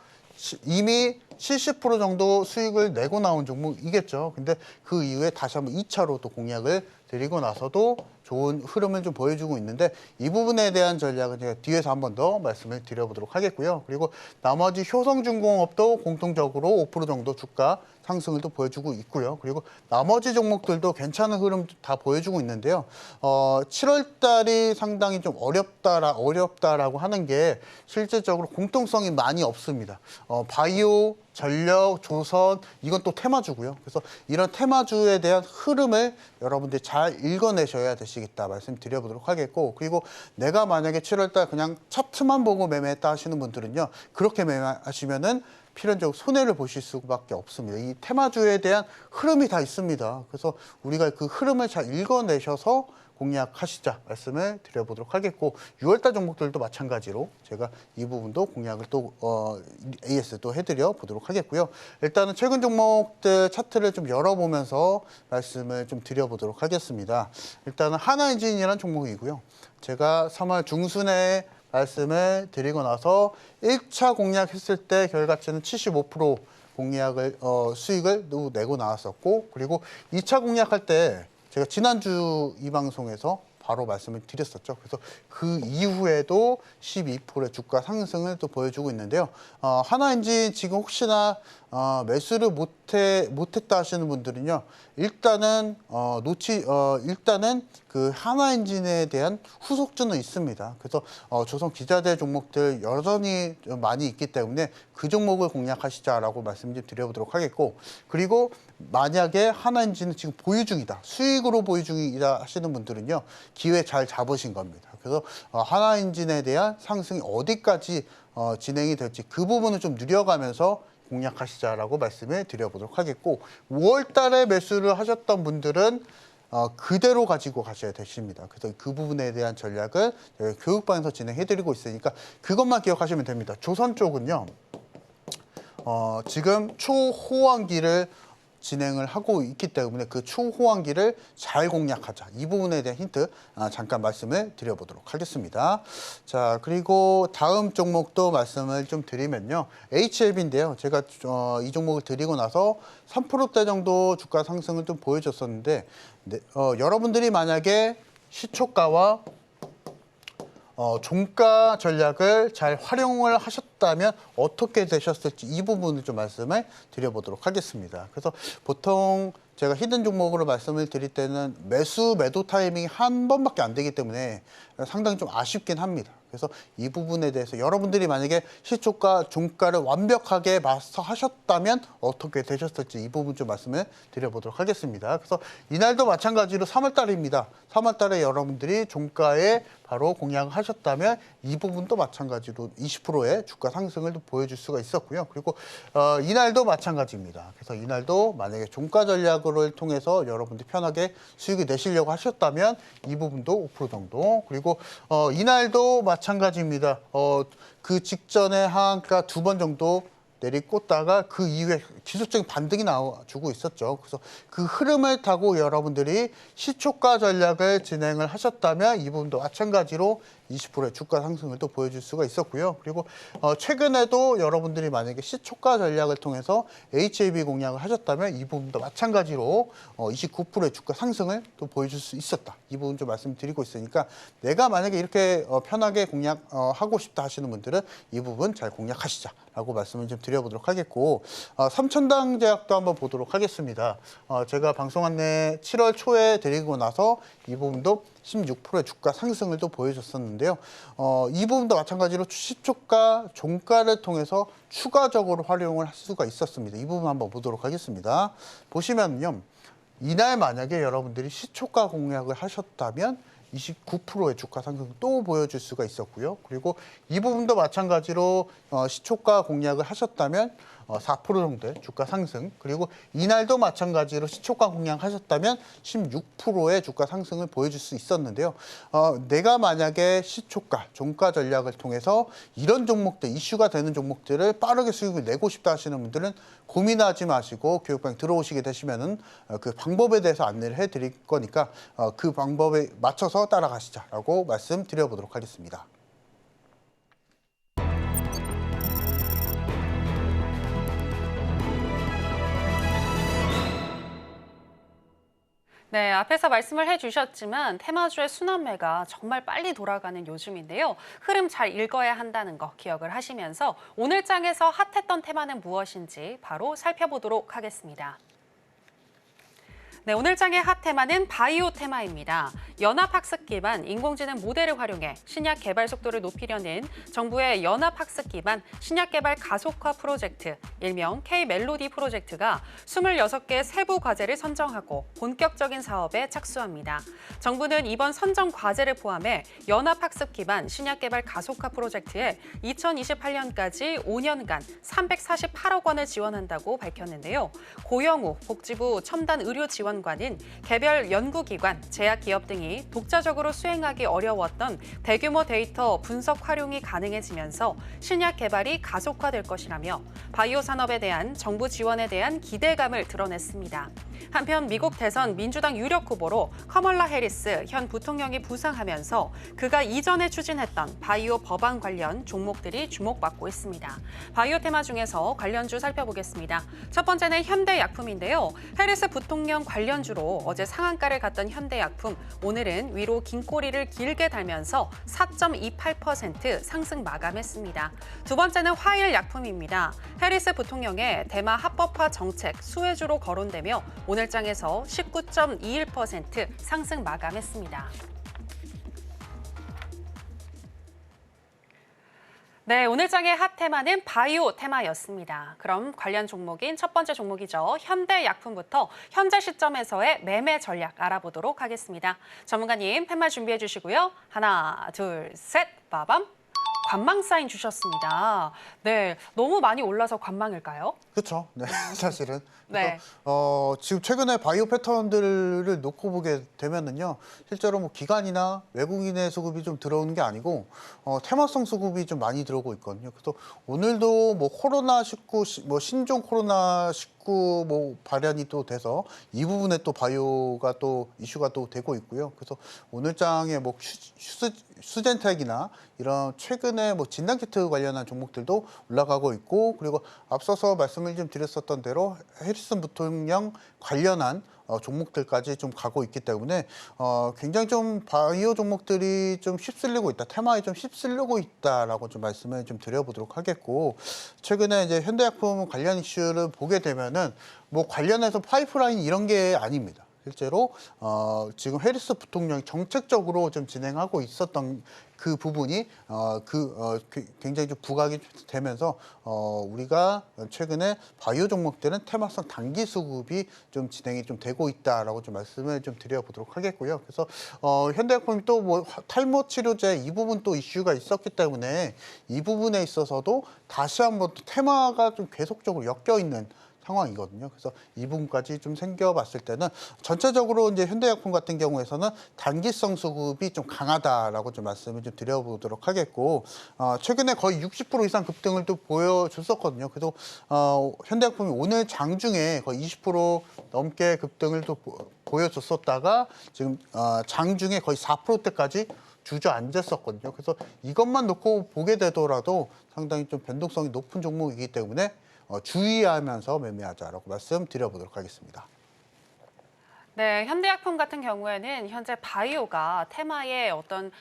이미 70% 정도 수익을 내고 나온 종목이겠죠. 근데 그 이후에 다시 한번 2차로 또 공략을 드리고 나서도 좋은 흐름을 좀 보여주고 있는데 이 부분에 대한 전략은 제가 뒤에서 한 번 더 말씀을 드려보도록 하겠고요. 그리고 나머지 효성중공업도 공통적으로 5% 정도 주가 상승을 또 보여주고 있고요. 그리고 나머지 종목들도 괜찮은 흐름 다 보여주고 있는데요. 7월 달이 상당히 좀 어렵다라고 하는 게 실질적으로 공통성이 많이 없습니다. 바이오, 전력, 조선 이건 또 테마주고요. 그래서 이런 테마주에 대한 흐름을 여러분들이 잘 읽어내셔야 되시겠다 말씀드려보도록 하겠고 그리고 내가 만약에 7월 달 그냥 차트만 보고 매매했다 하시는 분들은요. 그렇게 매매하시면은 필연적으로 손해를 보실 수밖에 없습니다. 이 테마주에 대한 흐름이 다 있습니다. 그래서 우리가 그 흐름을 잘 읽어내셔서 공략하시자 말씀을 드려보도록 하겠고 6월달 종목들도 마찬가지로 제가 이 부분도 공략을 또 AS 또 해드려 보도록 하겠고요. 일단은 최근 종목들 차트를 좀 열어보면서 말씀을 좀 드려보도록 하겠습니다. 일단은 한화엔진이라는 종목이고요. 제가 3월 중순에 말씀을 드리고 나서 1차 공략했을 때 결과치는 75% 공략을 수익을 내고 나왔었고, 그리고 2차 공략할 때 제가 지난주 이 방송에서 바로 말씀을 드렸었죠. 그래서 그 이후에도 12%의 주가 상승을 또 보여주고 있는데요. 하나엔진 지금 혹시나 매수를 못했다 하시는 분들은요, 일단은 일단은 그 하나엔진에 대한 후속주는 있습니다. 그래서 조선 기자재 종목들 여전히 많이 있기 때문에 그 종목을 공략하시자라고 말씀 좀 드려보도록 하겠고, 그리고 만약에 하나엔진은 지금 보유 중이다, 수익으로 보유 중이다 하시는 분들은요, 기회 잘 잡으신 겁니다. 그래서 하나엔진에 대한 상승이 어디까지 진행이 될지 그 부분을 좀 누려가면서 공략하시자라고 말씀을 드려보도록 하겠고, 5월 달에 매수를 하셨던 분들은 그대로 가지고 가셔야 되십니다. 그래서 그 부분에 대한 전략을 교육반에서 진행해드리고 있으니까 그것만 기억하시면 됩니다. 조선 쪽은요, 지금 초호황기를 진행을 하고 있기 때문에 그 초호황기를 잘 공략하자. 이 부분에 대한 힌트 잠깐 말씀을 드려보도록 하겠습니다. 자, 그리고 다음 종목도 말씀을 좀 드리면요. HLB인데요. 제가 이 종목을 드리고 나서 3%대 정도 주가 상승을 좀 보여줬었는데, 여러분들이 만약에 시초가와 종가 전략을 잘 활용을 하셨다면 어떻게 되셨을지 이 부분을 좀 말씀을 드려보도록 하겠습니다. 그래서 보통 제가 히든 종목으로 말씀을 드릴 때는 매도 타이밍이 한 번밖에 안 되기 때문에 상당히 좀 아쉽긴 합니다. 그래서 이 부분에 대해서 여러분들이 만약에 시초가, 종가를 완벽하게 마스터하셨다면 어떻게 되셨을지 이 부분 좀 말씀을 드려보도록 하겠습니다. 그래서 이날도 마찬가지로 3월 달입니다. 3월 달에 여러분들이 종가에 바로 공략을 하셨다면 이 부분도 마찬가지로 20%의 주가 상승을 보여줄 수가 있었고요. 그리고 이날도 마찬가지입니다. 그래서 이날도 만약에 종가 전략을 통해서 여러분들이 편하게 수익을 내시려고 하셨다면 이 부분도 5% 정도. 그리고 이날도 마찬가지입니다. 그 직전에 하한가 2번 정도 내리꽂다가 그 이후에 지속적인 반등이 나와주고 있었죠. 그래서 그 흐름을 타고 여러분들이 시초가 전략을 진행을 하셨다면 이 부분도 마찬가지로 20%의 주가 상승을 또 보여줄 수가 있었고요. 그리고 최근에도 여러분들이 만약에 시초가 전략을 통해서 HLB 공략을 하셨다면 이 부분도 마찬가지로 29%의 주가 상승을 또 보여줄 수 있었다. 이 부분 좀 말씀드리고 있으니까 내가 만약에 이렇게 편하게 공략하고 싶다 하시는 분들은 이 부분 잘 공략하시자라고 말씀을 좀 드려보도록 하겠고, 삼천당 제약도 한번 보도록 하겠습니다. 제가 방송 안내 7월 초에 드리고 나서 이 부분도 16%의 주가 상승을 또 보여줬었는데요. 이 부분도 마찬가지로 시초가, 종가를 통해서 추가적으로 활용을 할 수가 있었습니다. 이 부분 한번 보도록 하겠습니다. 보시면요, 이날 만약에 여러분들이 시초가 공략을 하셨다면 29%의 주가 상승 또 보여줄 수가 있었고요. 그리고 이 부분도 마찬가지로 시초가 공략을 하셨다면 4% 정도의 주가 상승, 그리고 이날도 마찬가지로 시초가 공략하셨다면 16%의 주가 상승을 보여줄 수 있었는데요. 내가 만약에 시초가, 종가 전략을 통해서 이런 종목들, 이슈가 되는 종목들을 빠르게 수익을 내고 싶다 하시는 분들은 고민하지 마시고 교육방에 들어오시게 되시면은 그 방법에 대해서 안내를 해드릴 거니까 그 방법에 맞춰서 따라가시자라고 말씀드려보도록 하겠습니다. 네, 앞에서 말씀을 해주셨지만 테마주의 순환매가 정말 빨리 돌아가는 요즘인데요. 흐름 잘 읽어야 한다는 거 기억을 하시면서 오늘 장에서 핫했던 테마는 무엇인지 바로 살펴보도록 하겠습니다. 네, 오늘 장의 핫 테마는 바이오 테마입니다. 연합학습 기반 인공지능 모델을 활용해 신약 개발 속도를 높이려는 정부의 연합학습 기반 신약 개발 가속화 프로젝트, 일명 K-멜로디 프로젝트가 26개 세부 과제를 선정하고 본격적인 사업에 착수합니다. 정부는 이번 선정 과제를 포함해 연합학습 기반 신약 개발 가속화 프로젝트에 2028년까지 5년간 348억 원을 지원한다고 밝혔는데요. 고영우 복지부 첨단 의료 지원관은 개별 연구기관, 제약기업 등이 독자적으로 정책적으로 수행하기 어려웠던 대규모 데이터 분석 활용이 가능해지면서 신약 개발이 가속화될 것이라며 바이오 산업에 대한 정부 지원에 대한 기대감을 드러냈습니다. 한편 미국 대선 민주당 유력 후보로 커멀라 해리스 현 부통령이 부상하면서 그가 이전에 추진했던 바이오 법안 관련 종목들이 주목받고 있습니다. 바이오 테마 중에서 관련주 살펴보겠습니다. 첫 번째는 현대약품인데요. 해리스 부통령 관련주로 어제 상한가를 갔던 현대약품, 오늘은 위로 긴 꼬리를 길게 달면서 4.28% 상승 마감했습니다. 두 번째는 화일약품입니다. 해리스 부통령의 대마 합법화 정책 수혜주로 거론되며 오늘 장에서 19.21% 상승 마감했습니다. 네, 오늘 장의 핫 테마는 바이오 테마였습니다. 그럼 관련 종목인 첫 번째 종목이죠. 현대약품부터 현재 시점에서의 매매 전략 알아보도록 하겠습니다. 전문가님 팻말 준비해 주시고요. 하나, 둘, 셋, 빠밤. 관망 사인 주셨습니다. 네, 너무 많이 올라서 관망일까요? 그렇죠. 네, 사실은. 네. 지금 최근에 바이오 패턴들을 놓고 보게 되면은요, 실제로 뭐 기관이나 외국인의 수급이 좀 들어오는 게 아니고 테마성 수급이 좀 많이 들어오고 있거든요. 그래서 오늘도 뭐 코로나19, 뭐 신종 코로나19 뭐 발현이 또 돼서 이 부분에 또 바이오가 또 이슈가 또 되고 있고요. 그래서 오늘 장에 뭐 수젠텍이나 이런 최근에 뭐 진단키트 관련한 종목들도 올라가고 있고, 그리고 앞서서 말씀을 좀 드렸었던 대로 해리슨 부통령 관련한 종목들까지 좀 가고 있기 때문에 굉장히 좀 바이오 종목들이 좀 휩쓸리고 있다, 테마에 좀 휩쓸리고 있다라고 좀 말씀을 좀 드려보도록 하겠고, 최근에 이제 현대약품 관련 이슈를 보게 되면은 뭐 관련해서 파이프라인 이런 게 아닙니다. 실제로 지금 해리스 부통령이 정책적으로 좀 진행하고 있었던 그 부분이 굉장히 좀 부각이 되면서 우리가 최근에 바이오 종목들은 테마성 단기 수급이 좀 진행이 좀 되고 있다라고 좀 말씀을 좀 드려보도록 하겠고요. 그래서 현대약품이 또 뭐 탈모 치료제 이 부분 또 이슈가 있었기 때문에 이 부분에 있어서도 다시 한번 또 테마가 좀 계속적으로 엮여 있는 상황이거든요. 그래서 이 부분까지 좀 생겨봤을 때는 전체적으로 이제 현대약품 같은 경우에서는 단기성 수급이 좀 강하다라고 좀 말씀을 좀 드려보도록 하겠고, 최근에 거의 60% 이상 급등을 또 보여줬었거든요. 그래서 현대약품이 오늘 장중에 거의 20% 넘게 급등을 또 보여줬었다가 지금 장중에 거의 4%대까지 주저앉았었거든요. 그래서 이것만 놓고 보게 되더라도 상당히 좀 변동성이 높은 종목이기 때문에 주의하면서 매매하자라고 말씀드려보도록 하겠습니다. 네, 현대약품 같은 경우에는 현재 바이오가 테마의 어떤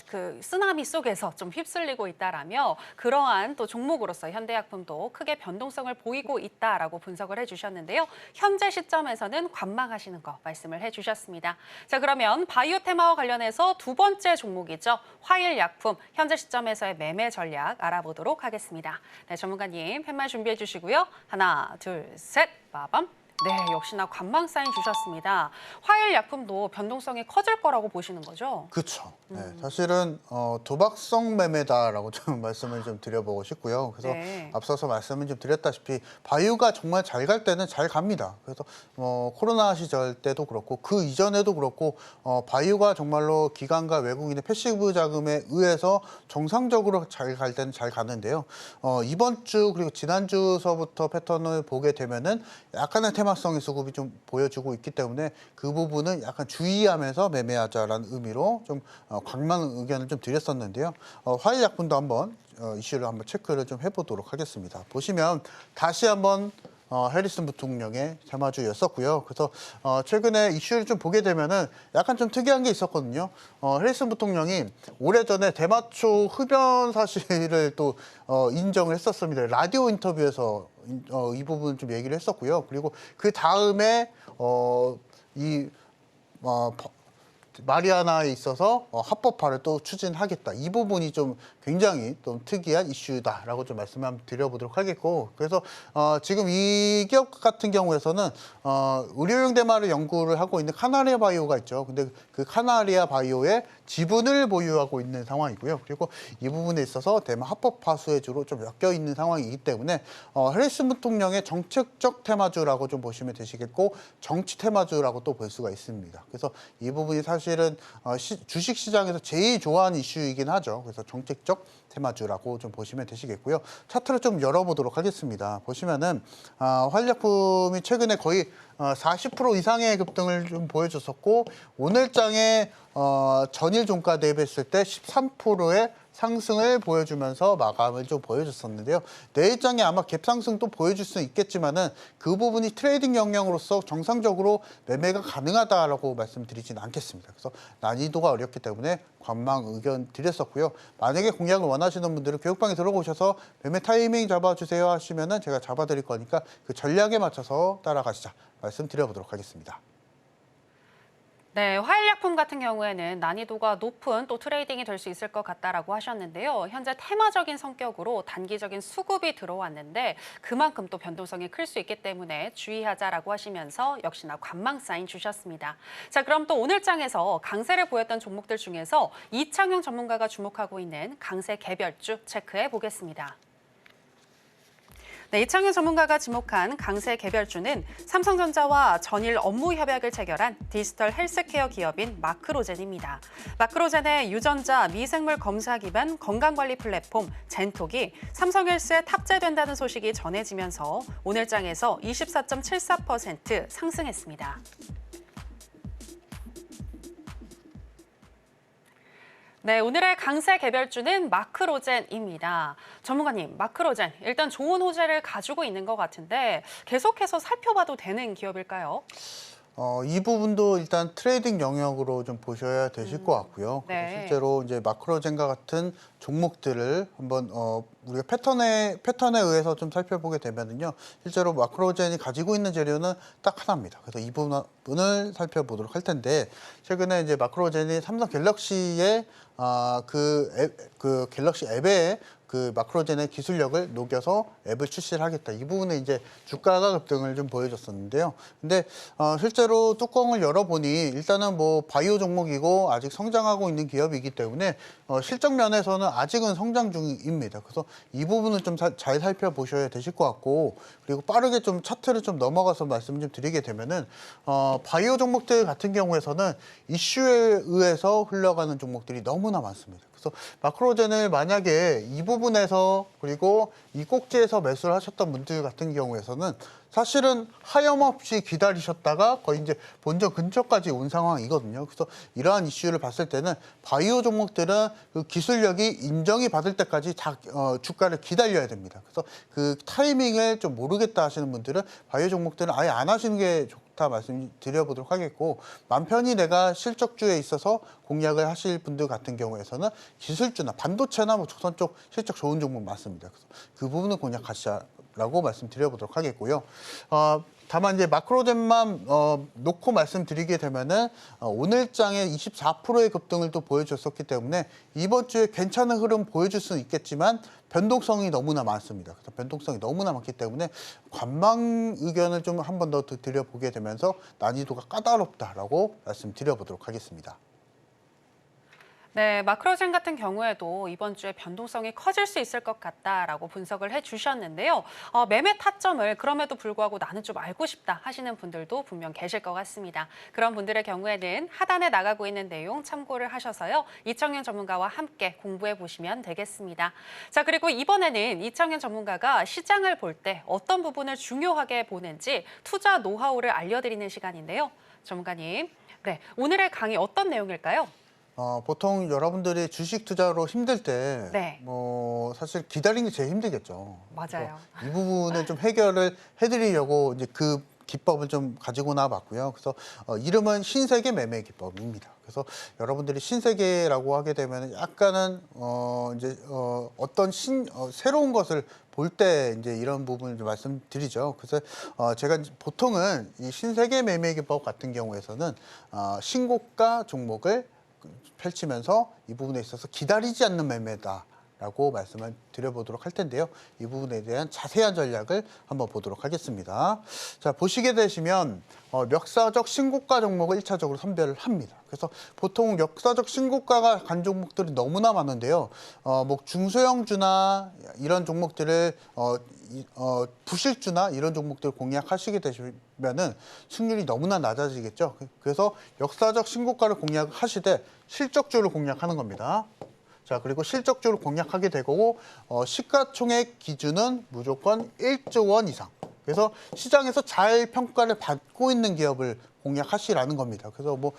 그 쓰나미 속에서 좀 휩쓸리고 있다라며 그러한 또 종목으로서 현대약품도 크게 변동성을 보이고 있다라고 분석을 해주셨는데요. 현재 시점에서는 관망하시는 거 말씀을 해주셨습니다. 자, 그러면 바이오 테마와 관련해서 두 번째 종목이죠. 화일약품 현재 시점에서의 매매 전략 알아보도록 하겠습니다. 네, 전문가님 팻말 준비해 주시고요. 하나, 둘, 셋, 빠밤. 네, 역시나 관망 사인 주셨습니다. 화일약품도 변동성이 커질 거라고 보시는 거죠? 그렇죠. 네, 사실은 도박성 매매다라고 좀 말씀을 좀 드려보고 싶고요. 그래서 네. 앞서서 말씀을 좀 드렸다시피 바이오가 정말 잘 갈 때는 잘 갑니다. 그래서 코로나 시절 때도 그렇고 그 이전에도 그렇고 바이오가 정말로 기관과 외국인의 패시브 자금에 의해서 정상적으로 잘 갈 때는 잘 가는데요. 이번 주 그리고 지난주서부터 패턴을 보게 되면은 약간의 테마성의 수급이 좀 보여주고 있기 때문에 그 부분은 약간 주의하면서 매매하자라는 의미로 좀 관망 의견을 좀 드렸었는데요. 화일약품도 한번 이슈를 한번 체크를 좀 해보도록 하겠습니다. 보시면 다시 한번 해리슨 부통령의 테마주였었고요. 그래서 최근에 이슈를 좀 보게 되면은 약간 좀 특이한 게 있었거든요. 해리슨 부통령이 오래전에 대마초 흡연 사실을 또 인정을 했었습니다. 라디오 인터뷰에서 이 부분 좀 얘기를 했었고요. 그리고 그 다음에 마리아나에 있어서 합법화를 또 추진하겠다. 이 부분이 좀 굉장히 좀 특이한 이슈다라고 좀 말씀을 한번 드려보도록 하겠고, 그래서 지금 이 기업 같은 경우에서는 의료용 대마를 연구를 하고 있는 카나리아 바이오가 있죠. 근데 그 카나리아 바이오의 지분을 보유하고 있는 상황이고요. 그리고 이 부분에 있어서 대마 합법화 수혜주로 좀 엮여 있는 상황이기 때문에 해리슨 부통령의 정책적 테마주라고 좀 보시면 되시겠고 정치 테마주라고 또 볼 수가 있습니다. 그래서 이 부분이 사실 사실은 주식 시장에서 제일 좋아하는 이슈이긴 하죠. 그래서 정책적 테마주라고 좀 보시면 되시겠고요. 차트를 좀 열어보도록 하겠습니다. 보시면은 화학약품이 최근에 거의 40% 이상의 급등을 좀 보여줬었고 오늘 장에 전일 종가 대비했을 때 13%의 상승을 보여주면서 마감을 좀 보여줬었는데요. 내일 장에 아마 갭 상승 또 보여줄 수는 있겠지만은 그 부분이 트레이딩 역량으로서 정상적으로 매매가 가능하다라고 말씀드리진 않겠습니다. 그래서 난이도가 어렵기 때문에 관망 의견 드렸었고요. 만약에 공략을 원하시는 분들은 교육방에 들어오셔서 매매 타이밍 잡아주세요 하시면은 제가 잡아드릴 거니까 그 전략에 맞춰서 따라가시자 말씀드려보도록 하겠습니다. 네, 화학약품 같은 경우에는 난이도가 높은 또 트레이딩이 될 수 있을 것 같다라고 하셨는데요. 현재 테마적인 성격으로 단기적인 수급이 들어왔는데 그만큼 또 변동성이 클 수 있기 때문에 주의하자라고 하시면서 역시나 관망 사인 주셨습니다. 자, 그럼 또 오늘 장에서 강세를 보였던 종목들 중에서 이창용 전문가가 주목하고 있는 강세 개별주 체크해 보겠습니다. 네, 이창용 전문가가 지목한 강세 개별주는 삼성전자와 전일 업무 협약을 체결한 디지털 헬스케어 기업인 마크로젠입니다. 마크로젠의 유전자 미생물 검사 기반 건강관리 플랫폼 젠톡이 삼성헬스에 탑재된다는 소식이 전해지면서 오늘 장에서 24.74% 상승했습니다. 네, 오늘의 강세 개별주는 마크로젠입니다. 전문가님, 마크로젠 일단 좋은 호재를 가지고 있는 것 같은데 계속해서 살펴봐도 되는 기업일까요? 이 부분도 일단 트레이딩 영역으로 좀 보셔야 되실 것 같고요. 네. 실제로 이제 마크로젠과 같은 종목들을 한번 우리가 패턴에 의해서 좀 살펴보게 되면은요, 실제로 마크로젠이 가지고 있는 재료는 딱 하나입니다. 그래서 이 부분을 살펴보도록 할 텐데 최근에 이제 마크로젠이 삼성 갤럭시의 그 갤럭시 앱에 그 마크로젠의 기술력을 녹여서 앱을 출시를 하겠다. 이 부분에 이제 주가가 급등을 좀 보여줬었는데요. 근데 실제로 뚜껑을 열어보니 일단은 뭐 바이오 종목이고 아직 성장하고 있는 기업이기 때문에 실적 면에서는 아직은 성장 중입니다. 그래서 이 부분은 좀 잘 살펴보셔야 되실 것 같고 그리고 빠르게 좀 차트를 좀 넘어가서 말씀 좀 드리게 되면은 바이오 종목들 같은 경우에서는 이슈에 의해서 흘러가는 종목들이 너무나 많습니다. 그래서 마크로젠을 만약에 이 부분에서 그리고 이 꼭지에서 매수를 하셨던 분들 같은 경우에서는 사실은 하염없이 기다리셨다가 거의 이제 본전 근처까지 온 상황이거든요. 그래서 이러한 이슈를 봤을 때는 바이오 종목들은 그 기술력이 인정이 받을 때까지 주가를 기다려야 됩니다. 그래서 그 타이밍을 좀 모르겠다 하시는 분들은 바이오 종목들은 아예 안 하시는 게 좋다 말씀드려보도록 하겠고 만 편히 내가 실적주에 있어서 공략을 하실 분들 같은 경우에서는 기술주나 반도체나 뭐 조선 쪽 실적 좋은 종목 많습니다. 그래서 그 부분은 공략하시라고 말씀드려보도록 하겠고요. 다만 이제 마크로젠만 놓고 말씀드리게 되면은 오늘 장에 24%의 급등을 또 보여줬었기 때문에 이번 주에 괜찮은 흐름 보여줄 수는 있겠지만 변동성이 너무나 많습니다. 그래서 변동성이 너무나 많기 때문에 관망 의견을 좀 한 번 더 드려보게 되면서 난이도가 까다롭다라고 말씀드려보도록 하겠습니다. 네, 마크로젠 같은 경우에도 이번 주에 변동성이 커질 수 있을 것 같다라고 분석을 해주셨는데요. 매매 타점을 그럼에도 불구하고 나는 좀 알고 싶다 하시는 분들도 분명 계실 것 같습니다. 그런 분들의 경우에는 하단에 나가고 있는 내용 참고를 하셔서요. 이창용 전문가와 함께 공부해 보시면 되겠습니다. 자, 그리고 이번에는 이창용 전문가가 시장을 볼 때 어떤 부분을 중요하게 보는지 투자 노하우를 알려드리는 시간인데요. 전문가님, 네, 오늘의 강의 어떤 내용일까요? 보통 여러분들이 주식 투자로 힘들 때, 네. 사실 기다리는 게 제일 힘들겠죠. 맞아요. 이 부분을 좀 해결을 해드리려고 이제 그 기법을 좀 가지고 나와봤고요. 그래서 이름은 신세계 매매 기법입니다. 그래서 여러분들이 신세계라고 하게 되면 약간은 어떤 새로운 것을 볼 때 이제 이런 부분을 좀 말씀드리죠. 그래서 제가 보통은 이 신세계 매매 기법 같은 경우에서는 신고가 종목을 펼치면서 이 부분에 있어서 기다리지 않는 매매다라고 말씀을 드려보도록 할 텐데요. 이 부분에 대한 자세한 전략을 한번 보도록 하겠습니다. 자, 보시게 되시면 역사적 신고가 종목을 1차적으로 선별을 합니다. 그래서 보통 역사적 신고가가 간 종목들이 너무나 많은데요. 뭐 중소형주나 이런 종목들을 부실주나 이런 종목들 공략하시게 되시면은 승률이 너무나 낮아지겠죠. 그래서 역사적 신고가를 공략하시되 실적주를 공략하는 겁니다. 자, 그리고 실적주를 공략하게 되고 시가총액 기준은 무조건 1조 원 이상. 그래서 시장에서 잘 평가를 받고 있는 기업을 공략하시라는 겁니다. 그래서 뭐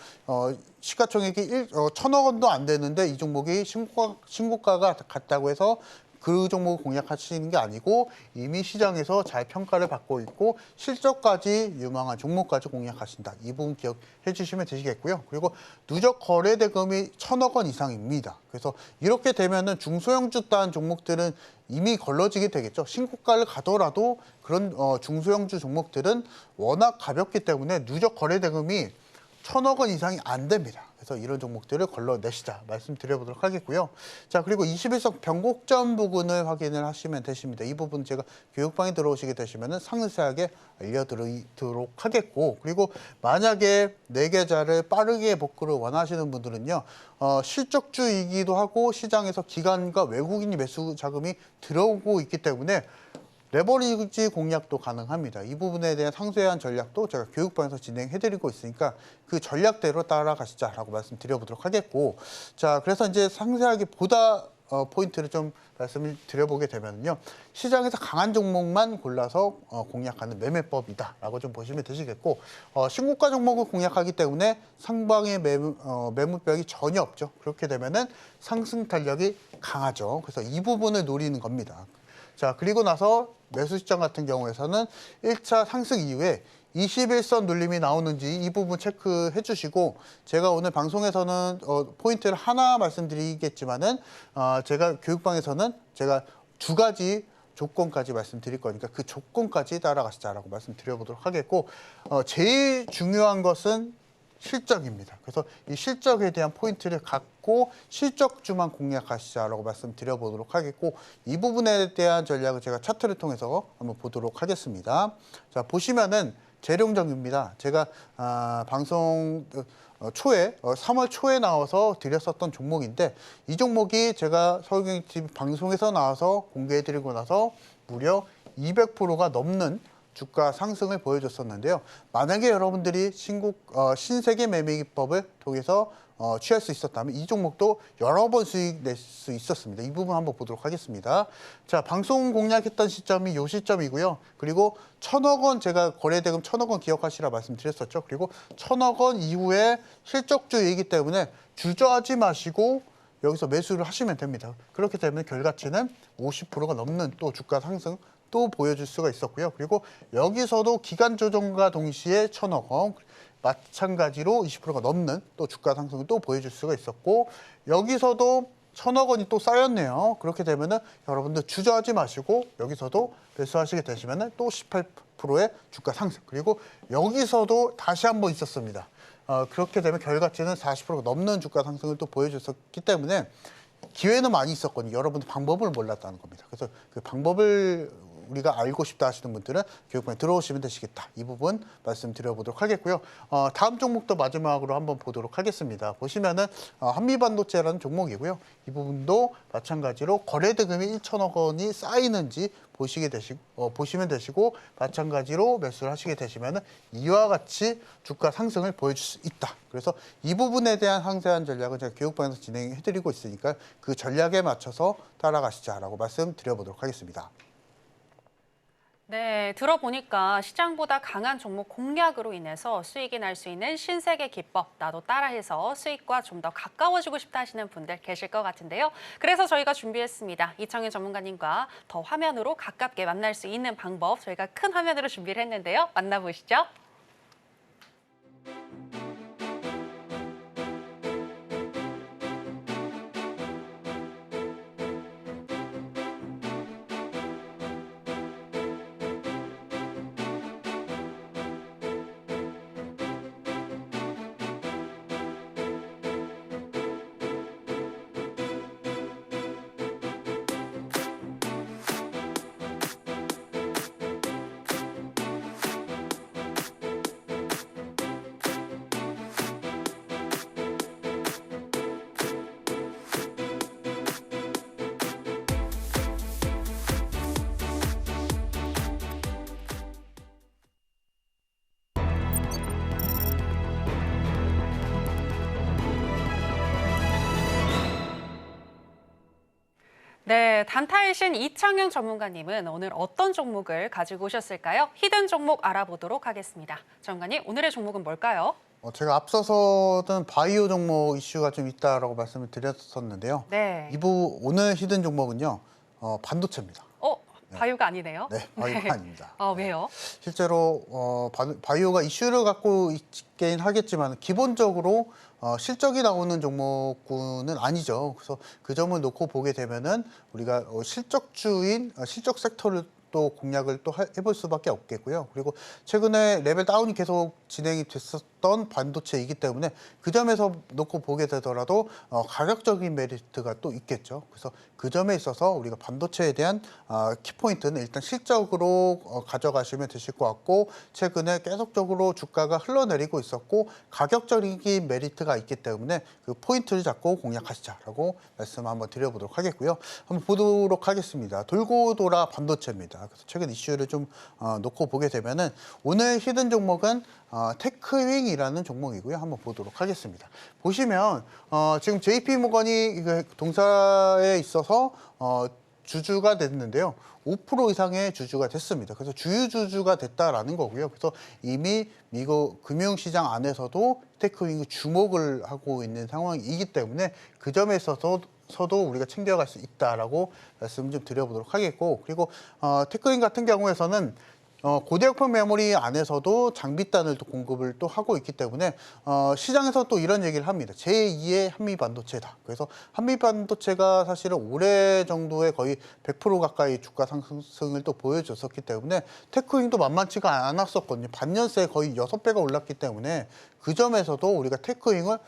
시가총액이 1,000억 원도 안 되는데 이 종목이 신고가가 같다고 해서 그 종목을 공략하시는 게 아니고 이미 시장에서 잘 평가를 받고 있고 실적까지 유망한 종목까지 공략하신다. 이 부분 기억해 주시면 되시겠고요. 그리고 누적 거래 대금이 1,000억 원 이상입니다. 그래서 이렇게 되면은 중소형주 단 종목들은 이미 걸러지게 되겠죠. 신고가를 가더라도 그런 중소형주 종목들은 워낙 가볍기 때문에 누적 거래 대금이 1,000억 원 이상이 안 됩니다. 그래서 이런 종목들을 걸러내시자 말씀드려보도록 하겠고요. 자, 그리고 21선 변곡점 부근을 확인을 하시면 되십니다. 이 부분 제가 교육방에 들어오시게 되시면 상세하게 알려드리도록 하겠고, 그리고 만약에 내 계좌를 빠르게 복구를 원하시는 분들은요, 실적주이기도 하고 시장에서 기관과 외국인이 매수 자금이 들어오고 있기 때문에 레버리지 공략도 가능합니다. 이 부분에 대한 상세한 전략도 제가 교육방에서 진행해드리고 있으니까 그 전략대로 따라가시자라고 말씀드려보도록 하겠고, 자, 그래서 이제 상세하게 보다 포인트를 좀 말씀을 드려보게 되면요, 시장에서 강한 종목만 골라서 공략하는 매매법이다라고 좀 보시면 되시겠고, 신고가 종목을 공략하기 때문에 상방의 매물벽이 전혀 없죠. 그렇게 되면은 상승 탄력이 강하죠. 그래서 이 부분을 노리는 겁니다. 자, 그리고 나서 매수 시장 같은 경우에서는 1차 상승 이후에 21선 눌림이 나오는지 이 부분 체크해 주시고, 제가 오늘 방송에서는 포인트를 하나 말씀드리겠지만은 제가 교육방에서는 제가 2가지 조건까지 말씀드릴 거니까 그 조건까지 따라가시자라고 말씀드려보도록 하겠고, 제일 중요한 것은 실적입니다. 그래서 이 실적에 대한 포인트를 갖고 실적주만 공략하시자라고 말씀드려보도록 하겠고, 이 부분에 대한 전략을 제가 차트를 통해서 한번 보도록 하겠습니다. 자, 보시면은 재룡정입니다. 제가 방송 초에 3월 초에 나와서 드렸었던 종목인데, 이 종목이 제가 서울경제TV 방송에서 나와서 공개해드리고 나서 무려 200%가 넘는 주가 상승을 보여줬었는데요. 만약에 여러분들이 신세계 매매기법을 통해서 취할 수 있었다면 이 종목도 여러 번 수익 낼 수 있었습니다. 이 부분 한번 보도록 하겠습니다. 자, 방송 공략했던 시점이 이 시점이고요. 그리고 1,000억 원, 제가 거래대금 1,000억 원 기억하시라 말씀드렸었죠. 그리고 1,000억 원 이후에 실적주이기 때문에 주저하지 마시고 여기서 매수를 하시면 됩니다. 그렇기 때문에 결과치는 50%가 넘는 또 주가 상승 또 보여줄 수가 있었고요. 그리고 여기서도 기간 조정과 동시에 1,000억 원, 마찬가지로 20%가 넘는 또 주가 상승을 또 보여줄 수가 있었고, 여기서도 1,000억 원이 또 쌓였네요. 그렇게 되면은 여러분들 주저하지 마시고 여기서도 매수하시게 되시면은 또 18%의 주가 상승. 그리고 여기서도 다시 한번 있었습니다. 그렇게 되면 결과치는 40%가 넘는 주가 상승을 또 보여줬었기 때문에 기회는 많이 있었거든요. 여러분들 방법을 몰랐다는 겁니다. 그래서 그 방법을 우리가 알고 싶다 하시는 분들은 교육방에 들어오시면 되시겠다. 이 부분 말씀드려보도록 하겠고요. 다음 종목도 마지막으로 한번 보도록 하겠습니다. 보시면은 한미반도체라는 종목이고요. 이 부분도 마찬가지로 거래대금이 1,000억 원이 쌓이는지 보시면 되시고, 마찬가지로 매수를 하시게 되시면은 이와 같이 주가 상승을 보여줄 수 있다. 그래서 이 부분에 대한 상세한 전략은 제가 교육방에서 진행해드리고 있으니까 그 전략에 맞춰서 따라가시자라고 말씀드려보도록 하겠습니다. 네, 들어보니까 시장보다 강한 종목 공략으로 인해서 수익이 날 수 있는 신세계 기법, 나도 따라해서 수익과 좀 더 가까워지고 싶다 하시는 분들 계실 것 같은데요. 그래서 저희가 준비했습니다. 이청윤 전문가님과 더 화면으로 가깝게 만날 수 있는 방법, 저희가 큰 화면으로 준비를 했는데요. 만나보시죠. 네, 단타이신 이창용 전문가님은 오늘 어떤 종목을 가지고 오셨을까요? 히든 종목 알아보도록 하겠습니다. 전문가님, 오늘의 종목은 뭘까요? 제가 앞서서는 바이오 종목 이슈가 좀 있다라고 말씀을 드렸었는데요. 네. 오늘 히든 종목은요, 반도체입니다. 바이오가 아니네요. 네, 바이오가 아닙니다. 왜요? 실제로 바이오가 이슈를 갖고 있긴 하겠지만 기본적으로 실적이 나오는 종목군은 아니죠. 그래서 그 점을 놓고 보게 되면은 우리가 실적주인 실적 섹터를 또 공략을 또 해볼 수밖에 없겠고요. 그리고 최근에 레벨 다운이 계속 진행이 됐었던 반도체이기 때문에 그 점에서 놓고 보게 되더라도 가격적인 메리트가 또 있겠죠. 그래서 그 점에 있어서 우리가 반도체에 대한 키포인트는 일단 실적으로 가져가시면 되실 것 같고, 최근에 계속적으로 주가가 흘러내리고 있었고 가격적인 메리트가 있기 때문에 그 포인트를 잡고 공략하시자라고 말씀 한번 드려보도록 하겠고요. 한번 보도록 하겠습니다. 돌고 돌아 반도체입니다. 그래서 최근 이슈를 좀 놓고 보게 되면은 오늘 히든 종목은 테크윙이라는 종목이고요. 한번 보도록 하겠습니다. 보시면 지금 JP모건이 동사에 있어서 주주가 됐는데요. 5% 이상의 주주가 됐습니다. 그래서 주주가 됐다라는 거고요. 그래서 이미 미국 금융시장 안에서도 테크윙이 주목을 하고 있는 상황이기 때문에 그 점에 있어서 우리가 챙겨갈 수 있다라고 말씀 좀 드려보도록 하겠고, 그리고 테크윙 같은 경우에서는 고대역폭 메모리 안에서도 장비단을 또 공급을 또 하고 있기 때문에 시장에서 또 이런 얘기를 합니다. 제2의 한미 반도체다. 그래서 한미 반도체가 사실은 올해 정도에 거의 100% 가까이 주가 상승을 또 보여줬었기 때문에 테크윙도 만만치가 않았었거든요. 반년새에 거의 6배가 올랐기 때문에 그 점에서도 우리가 테크윙을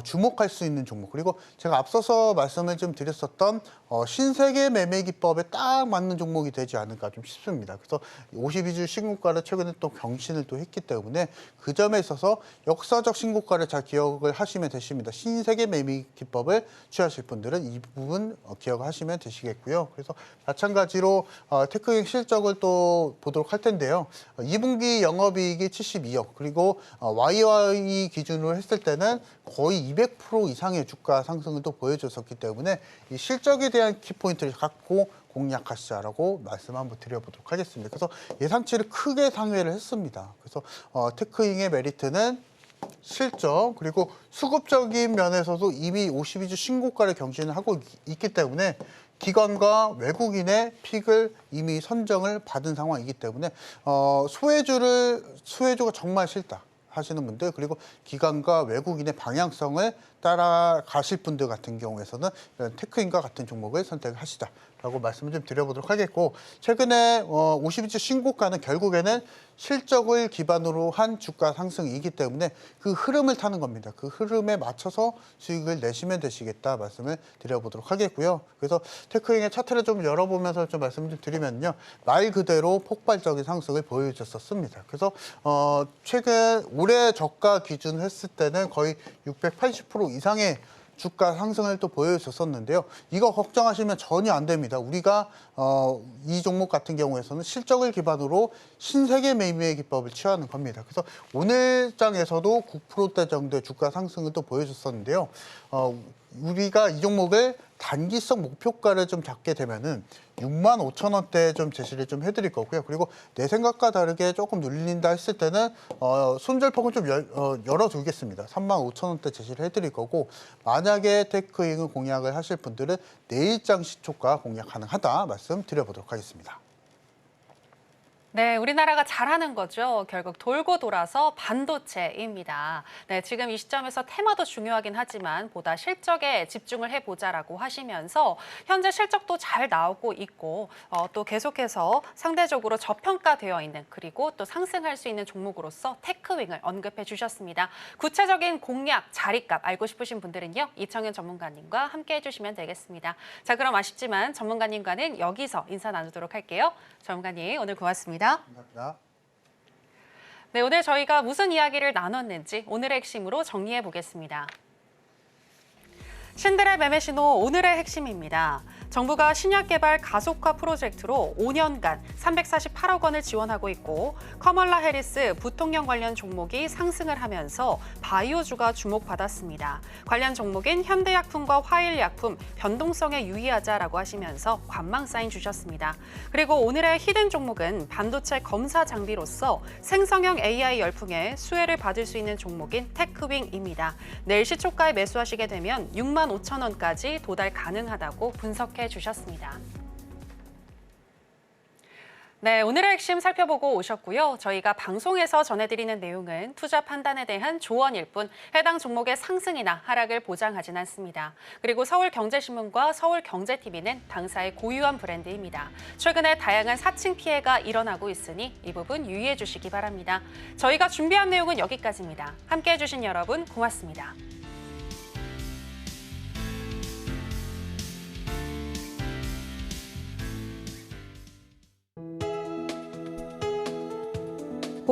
주목할 수 있는 종목, 그리고 제가 앞서서 말씀을 좀 드렸었던 신세계 매매 기법에 딱 맞는 종목이 되지 않을까 좀 싶습니다. 그래서 52주 신고가를 최근에 또 경신을 또 했기 때문에 그 점에 있어서 역사적 신고가를 잘 기억을 하시면 되십니다. 신세계 매매 기법을 취하실 분들은 이 부분 기억하시면 되시겠고요. 그래서 마찬가지로 테크윙 실적을 또 보도록 할 텐데요. 2분기 영업이익이 72억, 그리고 YY 기준으로 했을 때는 거의 200% 이상의 주가 상승을 또 보여줬었기 때문에 이 실적에 대한 키포인트를 갖고 공략하시자라고 말씀 한번 드려보도록 하겠습니다. 그래서 예상치를 크게 상회를 했습니다. 그래서 테크윙의 메리트는 실적, 그리고 수급적인 면에서도 이미 52주 신고가를 경신을 하고 있기 때문에 기관과 외국인의 픽을 이미 선정을 받은 상황이기 때문에 수혜주가 정말 싫다 하시는 분들, 그리고 기관과 외국인의 방향성을 따라가실 분들 같은 경우에서는 이런 테크인과 같은 종목을 선택하시자라고 말씀을 좀 드려보도록 하겠고, 최근에 52주 신고가는 결국에는 실적을 기반으로 한 주가 상승이기 때문에 그 흐름을 타는 겁니다. 그 흐름에 맞춰서 수익을 내시면 되시겠다 말씀을 드려보도록 하겠고요. 그래서 테크잉의 차트를 좀 열어보면서 좀 말씀을 좀 드리면요, 말 그대로 폭발적인 상승을 보여줬었습니다. 그래서 최근 올해 저가 기준 했을 때는 거의 680% 이상의 주가 상승을 또 보여줬었는데요. 이거 걱정하시면 전혀 안 됩니다. 우리가 이 종목 같은 경우에서는 실적을 기반으로 신세계 매매 기법을 취하는 겁니다. 그래서 오늘 장에서도 9%대 정도의 주가 상승을 또 보여줬었는데요. 우리가 이 종목을 단기성 목표가를 좀 잡게 되면은 65,000원대 좀 제시를 좀 해드릴 거고요. 그리고 내 생각과 다르게 조금 눌린다 했을 때는 손절폭은 좀 열어두겠습니다. 35,000원대 제시를 해드릴 거고, 만약에 테크잉을 공략을 하실 분들은 내일장 시초가 공략 가능하다 말씀 드려보도록 하겠습니다. 네, 우리나라가 잘하는 거죠. 결국 돌고 돌아서 반도체입니다. 네, 지금 이 시점에서 테마도 중요하긴 하지만 보다 실적에 집중을 해보자라고 하시면서 현재 실적도 잘 나오고 있고 또 계속해서 상대적으로 저평가되어 있는, 그리고 또 상승할 수 있는 종목으로서 테크윙을 언급해 주셨습니다. 구체적인 공략, 자리값 알고 싶으신 분들은요, 이청현 전문가님과 함께 해주시면 되겠습니다. 자, 그럼 아쉽지만 전문가님과는 여기서 인사 나누도록 할게요. 전문가님, 오늘 고맙습니다. 감사합니다. 네, 오늘 저희가 무슨 이야기를 나눴는지 오늘의 핵심으로 정리해 보겠습니다. 신들의 매매 신호 오늘의 핵심입니다. 정부가 신약 개발 가속화 프로젝트로 5년간 348억 원을 지원하고 있고 커멀라 해리스 부통령 관련 종목이 상승을 하면서 바이오주가 주목받았습니다. 관련 종목인 현대약품과 화일약품 변동성에 유의하자라고 하시면서 관망 사인 주셨습니다. 그리고 오늘의 히든 종목은 반도체 검사 장비로서 생성형 AI 열풍에 수혜를 받을 수 있는 종목인 테크윙입니다. 내일 시초가에 매수하시게 되면 65,000원까지 도달 가능하다고 분석해 주셨습니다. 네, 오늘의 핵심 살펴보고 오셨고요. 저희가 방송에서 전해드리는 내용은 투자 판단에 대한 조언일 뿐 해당 종목의 상승이나 하락을 보장하진 않습니다. 그리고 서울경제신문과 서울경제TV는 당사의 고유한 브랜드입니다. 최근에 다양한 사칭 피해가 일어나고 있으니 이 부분 유의해 주시기 바랍니다. 저희가 준비한 내용은 여기까지입니다. 함께해 주신 여러분 고맙습니다.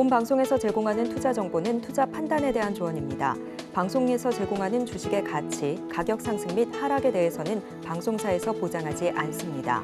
본 방송에서 제공하는 투자 정보는 투자 판단에 대한 조언입니다. 방송에서 제공하는 주식의 가치, 가격 상승 및 하락에 대해서는 방송사에서 보장하지 않습니다.